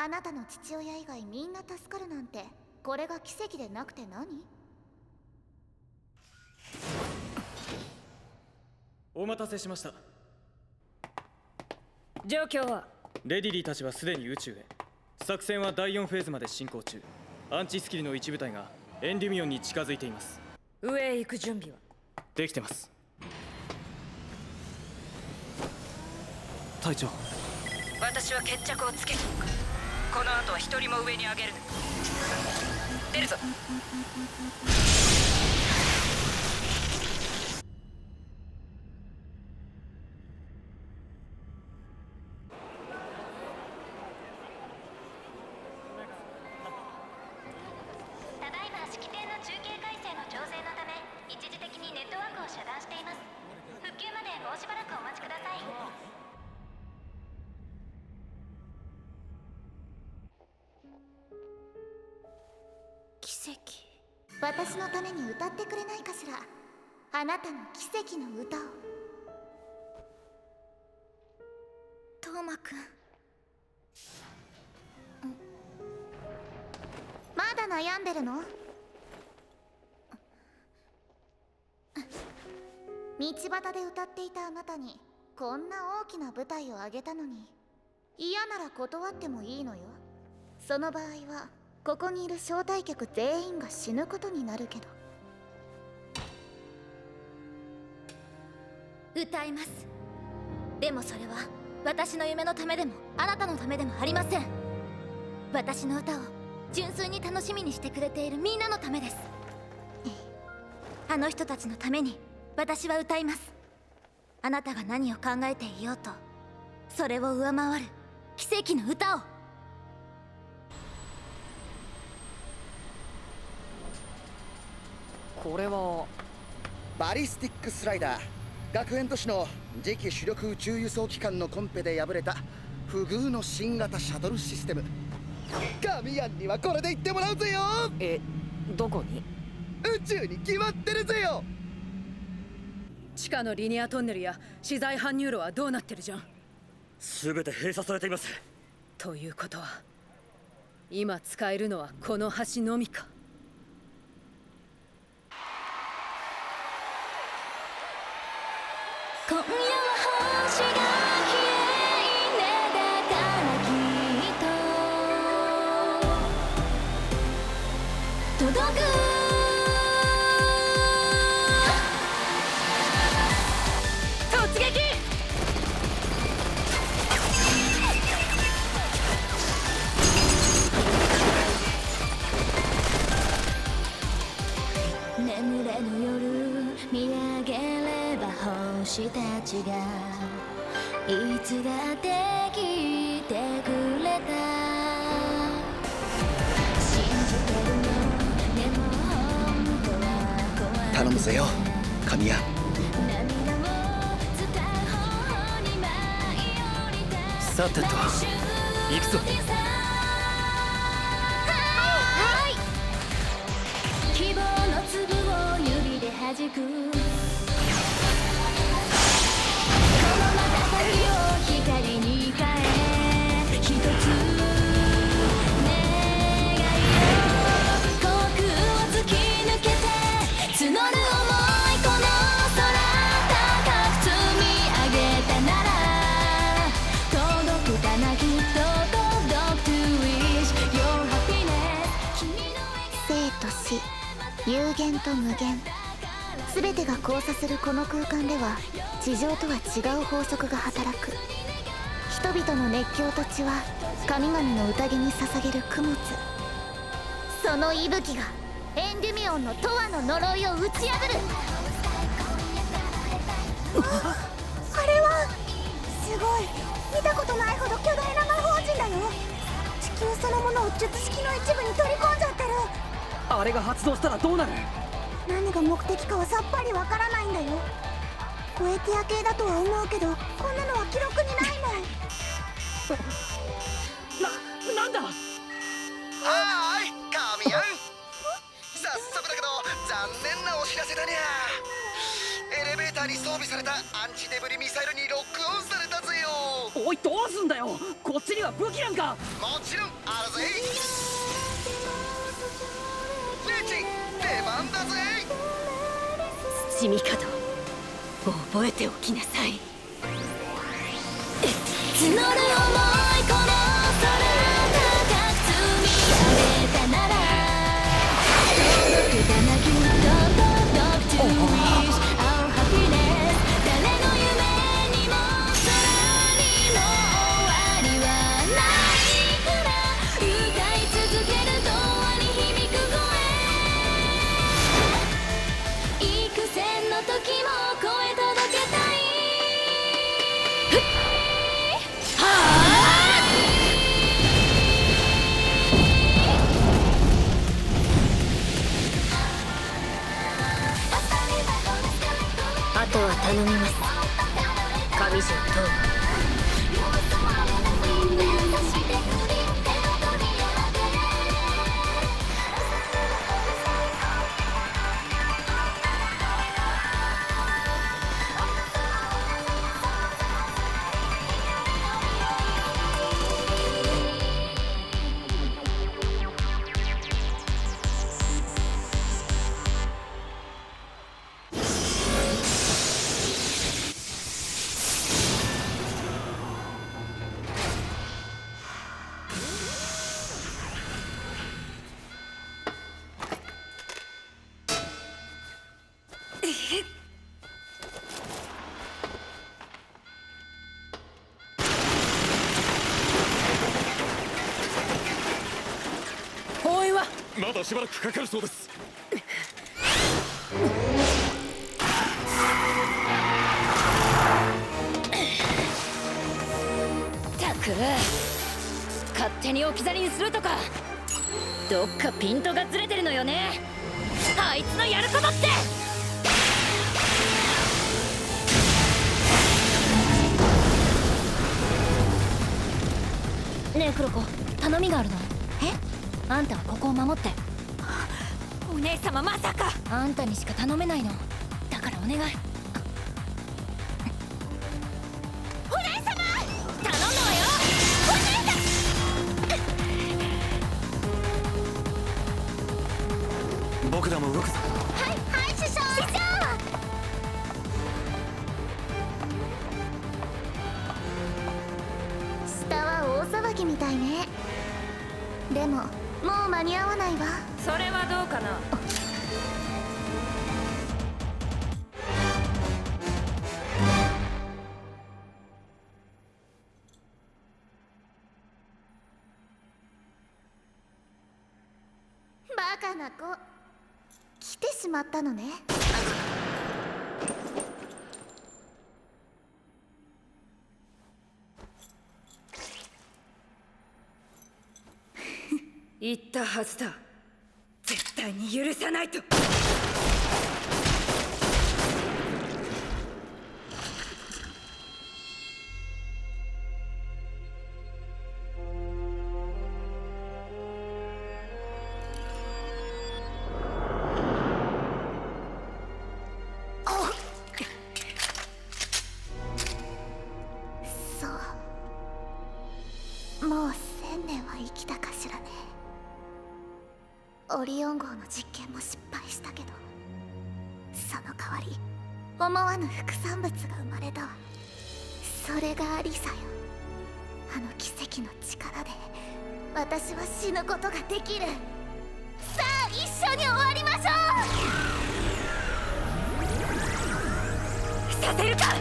あなたの父親以外みんな助かるなんて、これが奇跡でなくて何？
お待たせしました。
状況は？
レディリーたちはすでに宇宙へ。作戦は第4フェーズまで進行中。アンチスキルの一部隊がエンデュミオンに近づいています。
上へ行く準備は
できてます。隊長、
私は決着をつけておく。この後は一人も上に上げるな。出るぞ。
ただいま式典の中継回線の調整のため一時的にネットワークを遮断しています。復旧までもうしばらくお待ちください。
奇跡。私のために歌ってくれないかしら。あなたの奇跡の歌を。トーマくん、まだ悩んでるの？道端で歌っていたあなたにこんな大きな舞台をあげたのに、嫌なら断ってもいいのよ。その場合はここにいる招待客全員が死ぬことになるけど。
歌います。でもそれは私の夢のためでもあなたのためでもありません。私の歌を純粋に楽しみにしてくれているみんなのためです。あの人たちのために私は歌います。あなたが何を考えていようと、それを上回る奇跡の歌を。
これは
バリスティックスライダー。学園都市の次期主力宇宙輸送機関のコンペで敗れた不遇の新型シャトルシステム。ガミアンにはこれで行ってもらうぜよ。
どこに？
宇宙に決まってるぜよ。
地下のリニアトンネルや資材搬入路はどうなってるじゃん。
全て閉鎖されています。
ということは今使えるのはこの橋のみか。
今夜は星が消えねだからきっと届く。突撃。眠れぬ夜見上げれば星たちがいつだって来てくれた。信じてるのでも本当は怖い。
頼むぜよ神谷。
さてと行くぞ。
はい、希望の粒を指で弾く。この瞬きを光に変え、一つ願いを航空を突き抜けて募る想い。この空高く積み上げたなら届くかな、きっと届く to wish your happiness。
生と死、有限と無限、全てが交差するこの空間では地上とは違う法則が働く。
人々の熱狂と血は神々の宴に捧げる供物。その息吹がエンデュミオンの永遠の呪いを打ち破る。
あれはすごい、見たことないほど巨大な魔法陣だよ。地球そのものを術式の一部に取り込んじゃってる。
あれが発動したらどうなる？
何が目的かはさっぱりわからないんだよ。コエティア系だとは思うけど、こんなのは記録にないもん。
なんだ？
はーい、神やん。早速だけど残念なお知らせだにゃ。エレベーターに装備されたアンチデブリミサイルにロックオンされたぜよ。
おい、どうすんだよ。こっちには武器なんか。
もちろんあるぜ。レイチン、出番だぜ。
土見方覚えておきなさい。
募る想い、この空高く積み上げたなら届けたな、きっと届く to wish our happiness。 誰の夢にも空にも終わりはないから歌い続ける永遠に響く声。幾千の時も声届けたい。
あとは頼みます、神城東馬。
まだしばらくかかるそうです。
たく勝手に置き去りにするとか、どっかピントがずれてるのよね、あいつのやることって。ねえクロコ、頼みがあるの。あんたはここを守って。
お姉様、まさか。
あんたにしか頼めないのだからお願い。
お姉様、
頼むわよ。
僕らも動くぞ。
はい師匠。下は大騒ぎみたいね。でももう間に合わないわ。
それはどうかな。
バカな子、来てしまったのね。
言ったはずだ、絶対に許さないと。
そう、もう1000年は生きたかしらね。オリオン号の実験も失敗したけど、その代わり思わぬ副産物が生まれたわ。それがアリサよ。あの奇跡の力で私は死ぬことができる。さあ一緒に終わりましょう。
させるか。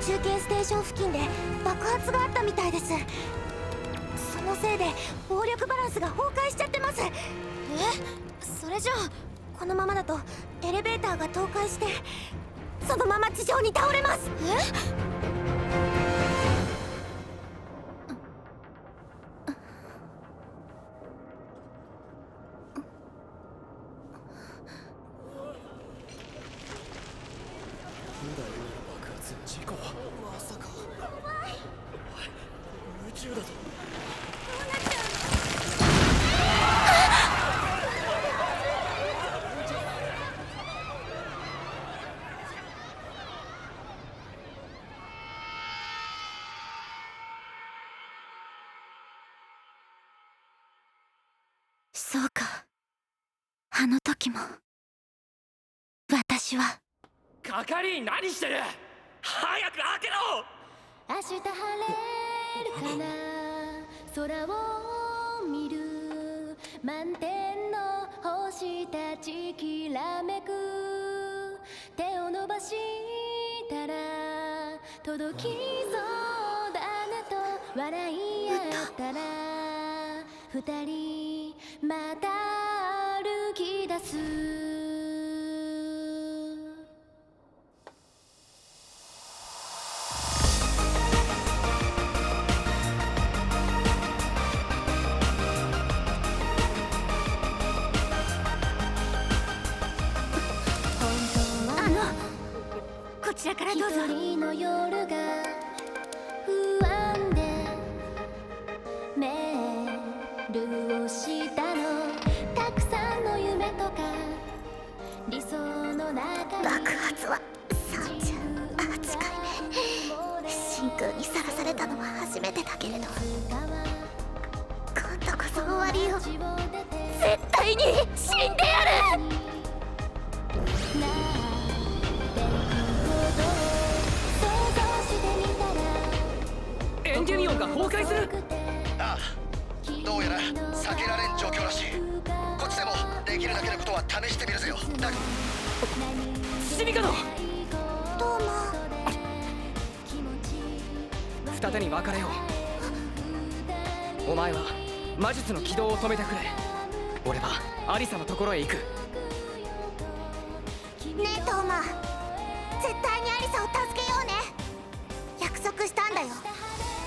中継ステーション付近で爆発があったみたいです。そのせいで暴力バランスが崩壊しちゃってます。それじゃあこのままだとエレベーターが倒壊してそのまま地上に倒れます。そうか、あの時も私は。
係員何してる。早く開けろ。
明日晴れるかな、空を見る満天の星たちきらめく、手を伸ばしたら届きそうだねと笑い合ったら二人また歩き出す。
こちらからどうぞ。
一人の夜が不安でメールをしたの、たくさんの夢とか理想の中に。
爆発は38回目。真空にさらされたのは初めてだけれど、今度こそ終わりよ。絶対に死んでやる。
エンデュミオンが崩壊する。
ああ、どうやら避けられん状況らしい。こっちでもできるだけのことは試してみるぜよ。だが
シミカド、
どうも。
二手に分かれよう。お前は魔術の起動を止めてくれ。俺はアリサのところへ行く。
ねえトーマ、絶対にアリサを助けようね。約束したんだよ。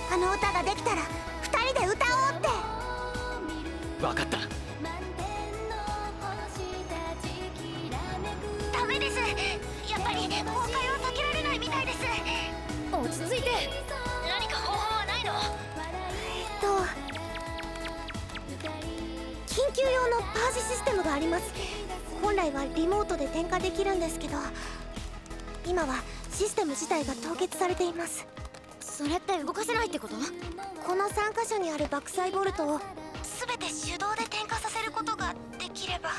あの歌ができたら二人で歌おうって。
分かった。
ダメです。やっぱり崩壊は避けられないみたいです。
落ち着いて。何か方法はないの？
緊急用のパージシステムがあります。本来はリモートで点火できるんですけど、今はシステム自体が凍結されています。
それって動かせないってこと？
この3カ所にある爆砕ボルトを全て手動で点火させることができれば。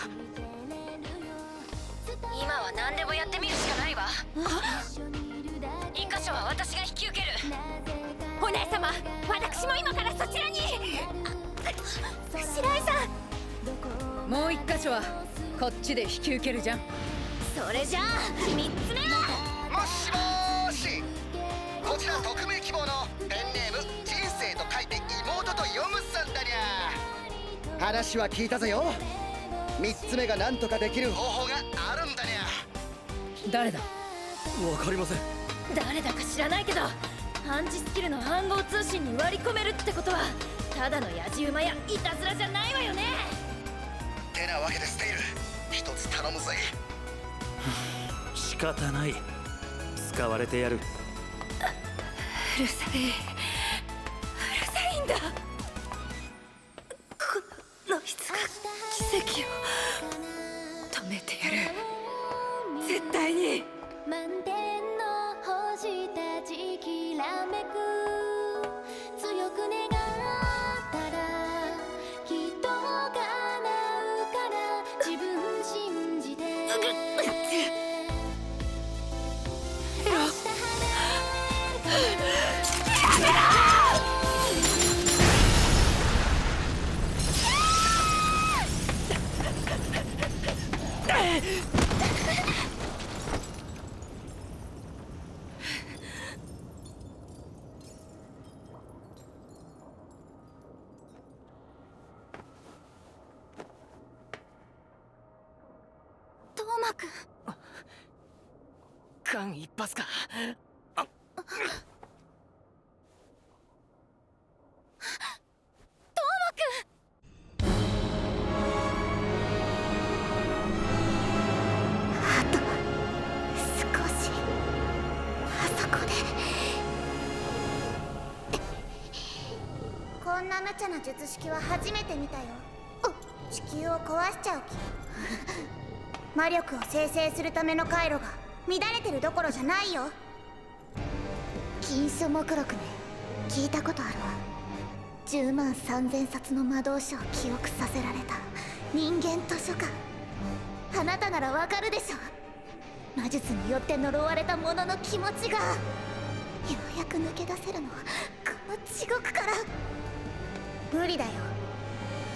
今は何でもやってみるしかないわ。一箇所は私が引き受ける。
お姉様、私も今からそちらに。
白井さん、
もう一箇所はこっちで引き受けるじゃん。
それじゃあ3つ目。
もしもーし、こちら匿名希望のペンネーム人生と書いて妹と読むさんだにゃ。話は聞いたぜよ。3つ目が何とかできる方法があるんだにゃ。
誰だ？
わかりません。
誰だか知らないけど、暗示スキルの暗号通信に割り込めるってことはただのやじ馬やいたずらじゃないわよね。
てなわけでステイル、一つ頼むぜ。
仕方ない、使われてやる。
うるさいんだ。
奇跡を止めてやる。絶対に。
満天の星たちきらめく、強く願ったらきっと叶うから自分信じて。
トーマくん。
間一髪か。
こんな無茶な術式は初めて見たよ。地球を壊しちゃう気。魔力を生成するための回路が乱れてるどころじゃないよ。
禁書目録ね、聞いたことあるわ。10万3000冊の魔導書を記憶させられた人間図書館。あなたならわかるでしょ。魔術によって呪われた者の気持ちが。ようやく抜け出せるのはこの地獄から。
無理だよ。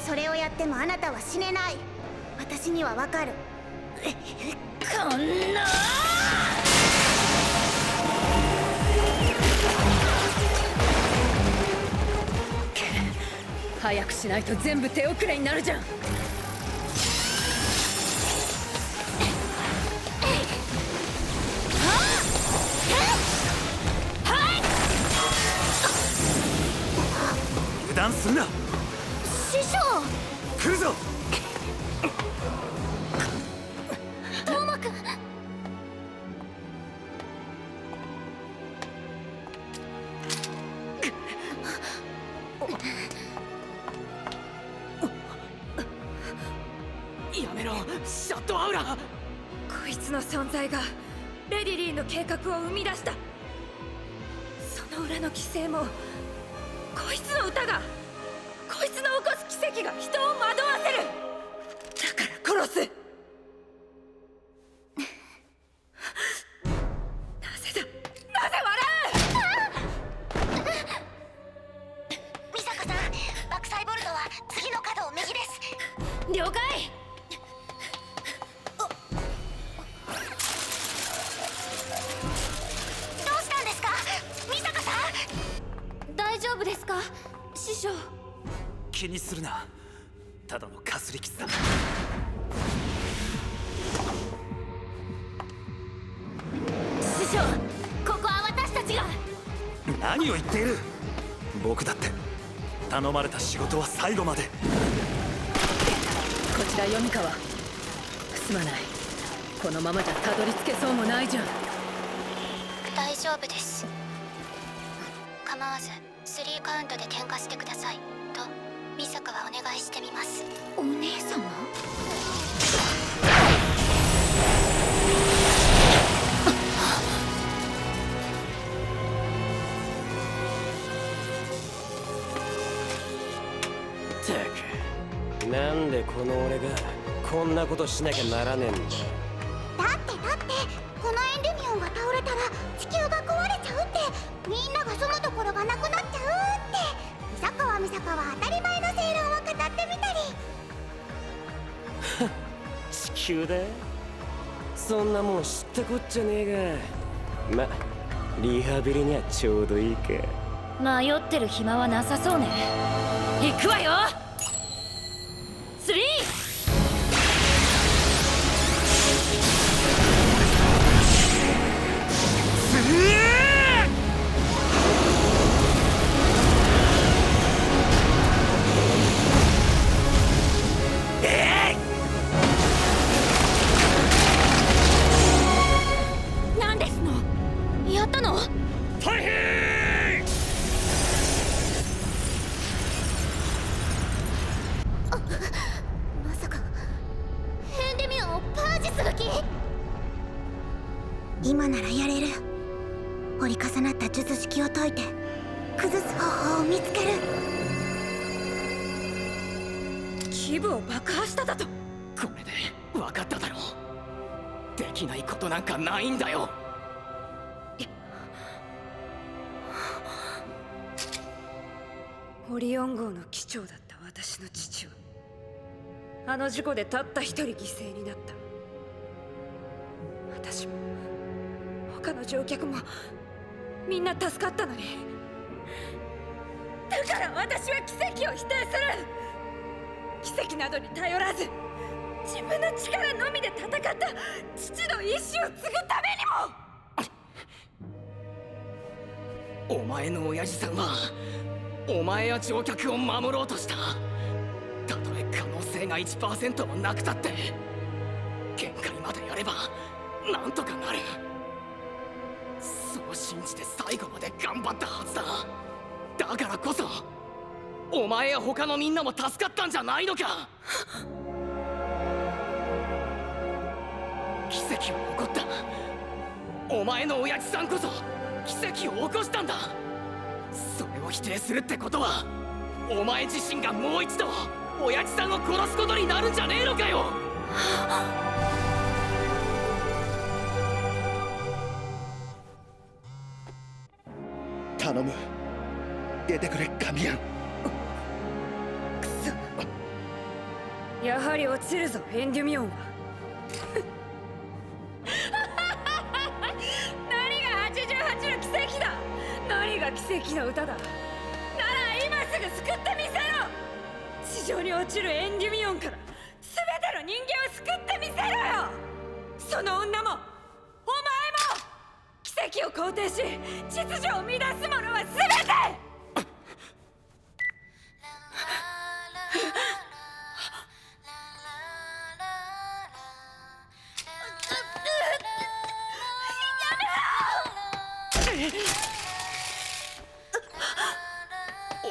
それをやってもあなたは死ねない。私にはわかる。
こんな早くしないと全部手遅れになるじゃん。
油断するな。
師匠、
来るぞ。
トーマくん。
やめろ、シャットアウラ。
こいつの存在がレディリーの計画を生み出した。その裏の規制もこいつの歌が、こいつの起こす奇跡が人を惑わせる。だから殺す。なぜだ、なぜ笑
ミサカさん、爆砕ボルトは次の角を右です。
了解。
どうしたんですか、ミサカさん。大丈夫ですか、師匠。
気にするな。ただのかすり傷だ。
師匠、ここは私たちが。
何を言っている。僕だって頼まれた仕事は最後まで。
こちら読川、すまない。このままじゃたどり着けそうもないじゃん。
大丈夫です。構わず3カウントで点火してくださいとミサカはお願いしてみます。お姉様。
ったく、なんでこの俺がこんなことしなきゃならねえんだ。
だってこのエンデミオンが倒れたら地球が壊れちゃうって、みんなが住むところがなくなっちゃうって。ミサカは当たり前の正論を語ってみたり。
地球だ。そんなもん知ったこっちゃねえが、ま、リハビリにはちょうどいいか。
迷ってる暇はなさそうね。行くわよ。3。
なんですの。やったの。
大変。
今ならやれる。折り重なった術式を解いて崩す方法を見つける。
基部を爆破しただと。
これで分かっただろう。できないことなんかないんだよ。
オリオン号の機長だった私の父はあの事故でたった一人犠牲になった。私も他の乗客もみんな助かったのに、だから私は奇跡を否定する。奇跡などに頼らず自分の力のみで戦った父の意志を継ぐためにも。
お前の親父さんはお前や乗客を守ろうとした。たとえ可能性が 1% もなくたって限界までやればなんとかなる。そう信じて最後まで頑張ったはずだ。だからこそお前や他のみんなも助かったんじゃないのか。奇跡は起こった。お前の親父さんこそ奇跡を起こしたんだ。それを否定するってことはお前自身がもう一度親父さんを殺すことになるんじゃねえのかよ。
頼む、出てくれカミヤン。
くそ、やはり落ちるぞエンデュミオンは。何が88の奇跡だ。何が奇跡の歌だ。なら今すぐ救ってみせろ。地上に落ちるエンデュミオンから全ての人間を救ってみせろよ。その女もお前も奇跡を肯定し秩序を乱す者は全て。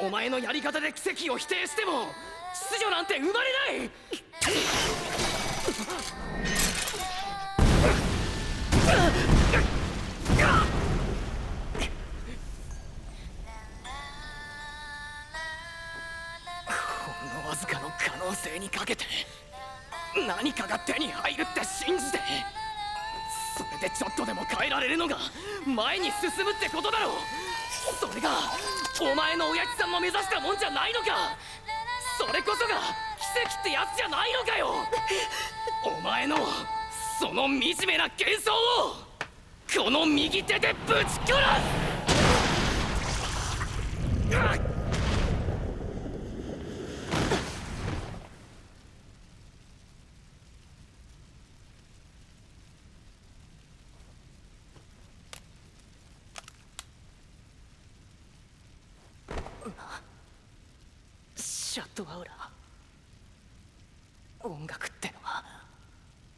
お前のやり方で奇跡を否定しても秩序なんて生まれない。ほんのわずかの可能性にかけて何かが手に入るって信じて、それでちょっとでも変えられるのが前に進むってことだろう。それがお前の親父さんの目指したもんじゃないのか。それこそが奇跡ってやつじゃないのかよ。お前のその惨めな幻想をこの右手でぶち殺す。シャットアウラ、音楽ってのは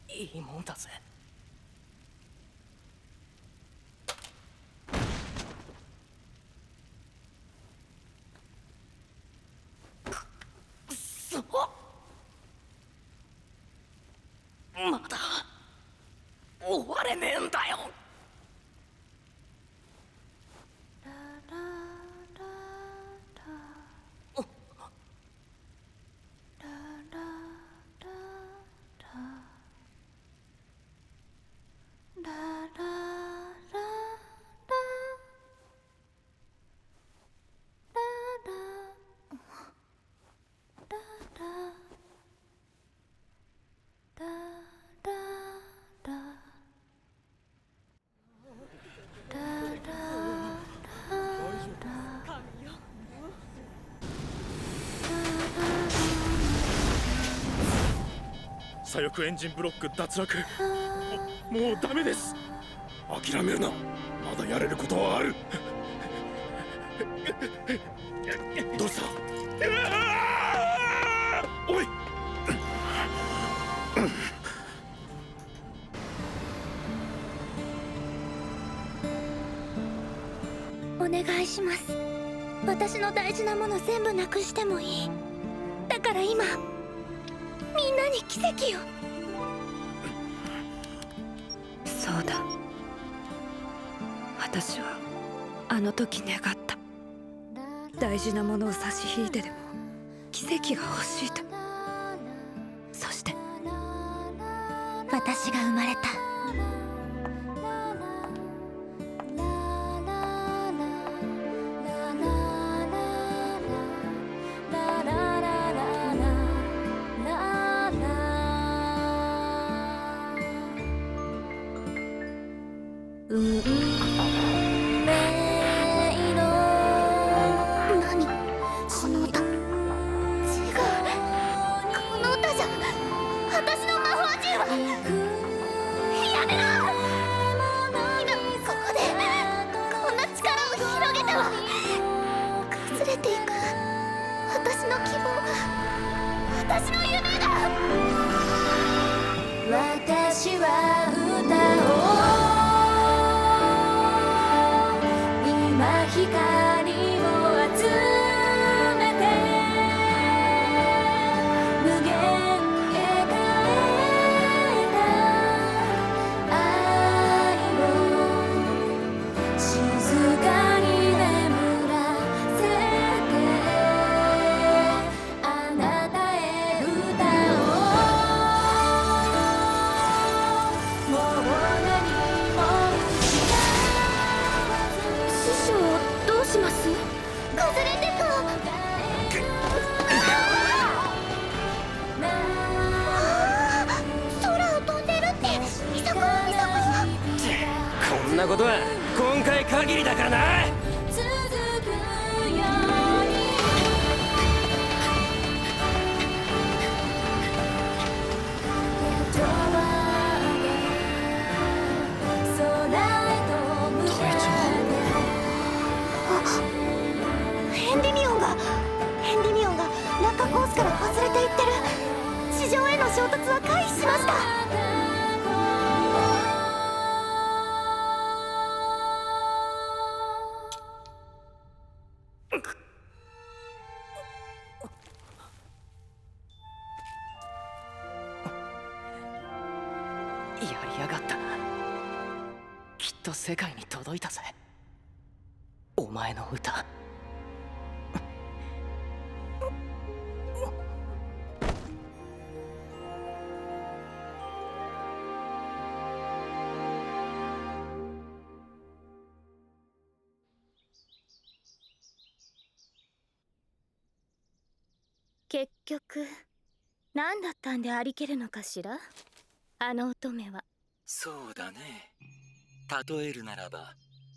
いいもんだぜ。まだ終われねえんだよ。
左翼エンジンブロック脱落。もうダメです。諦めるな、まだやれることはある。どうした。おい。
お願いします。私の大事なもの全部なくしてもいい。だから今みんなに奇跡を。
そうだ、私はあの時願った。大事なものを差し引いてでも奇跡が欲しいと。そして
私が生まれた。
私は歌おう。今光を集めて無限へ変えた愛を静かに眠らせてあなたへ歌おう。
します？崩れてた。空を飛んでるって。イサコイサコ。
こんなことは今回限りだからな。
ヘンディミオンが落下コースから外れていってる。地上への衝突は回避しました。
やりやがったな。きっと世界に届いたぜ、お前の歌。
結局何だったんでありけるのかしら、あの乙女は。
そうだね。例えるならば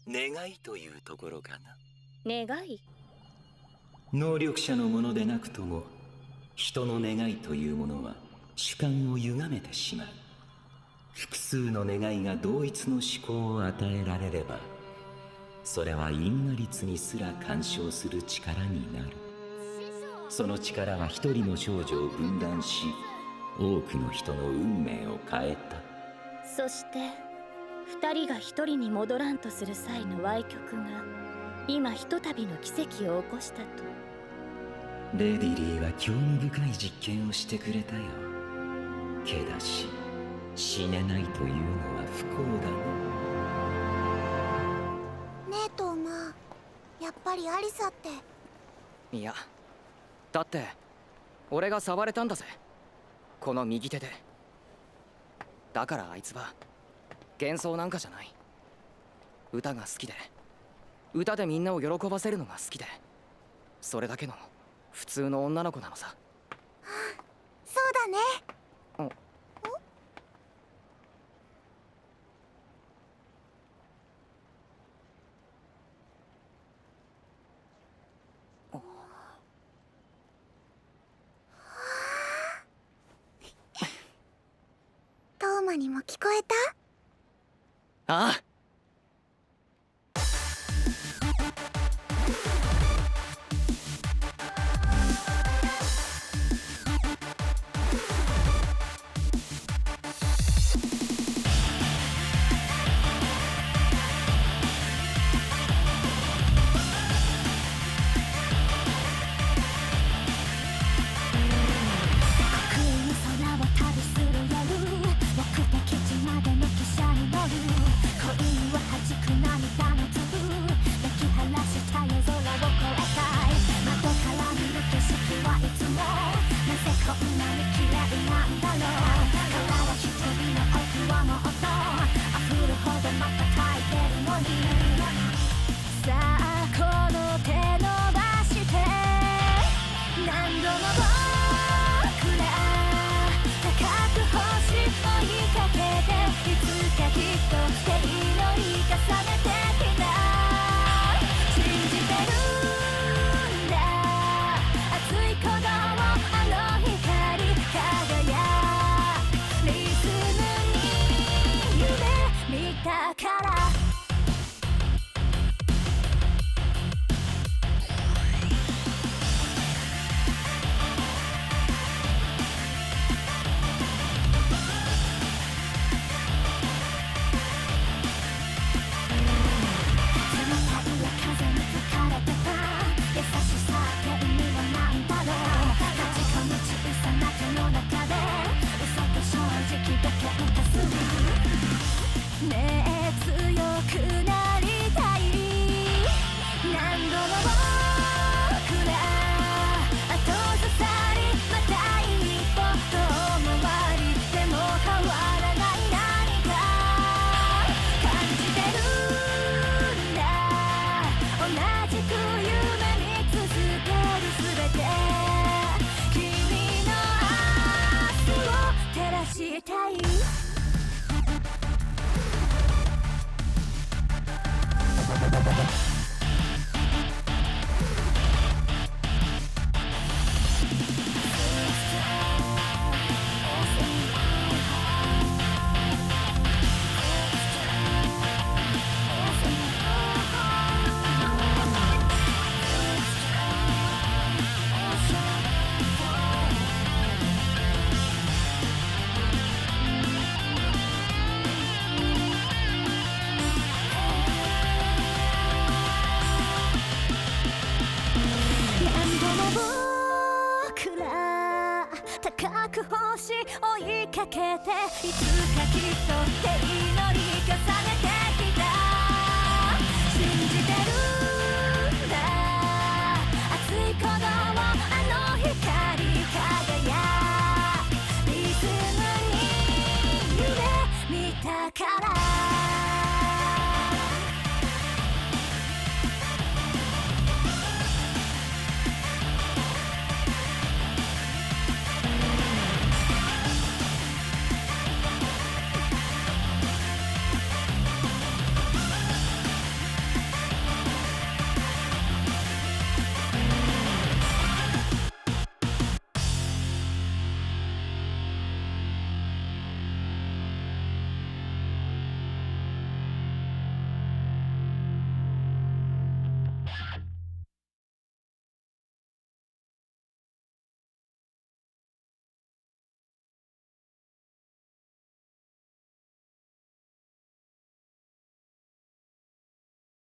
願いというところかな。
願い？
能力者のものでなくとも人の願いというものは主観を歪めてしまう。複数の願いが同一の思考を与えられれば、それは因果律にすら干渉する力になる。その力は一人の少女を分断し、多くの人の運命を変えた。
そして二人が一人に戻らんとする際の歪曲が今ひとたびの奇跡を起こしたと。
レディリーは興味深い実験をしてくれたよ。けだし死ねないというのは不幸だ
ね。ねえトーマ、やっぱりアリサって。
いや、だって俺が触れたんだぜ、この右手で。だからあいつは幻想なんかじゃない。歌が好きで、歌でみんなを喜ばせるのが好きで、それだけの普通の女の子なのさ。
そうだね。トーマにも聞こえた？
ああ。
空を旅する夜、目的地までの汽車に乗る。恋かけていつかきっと手に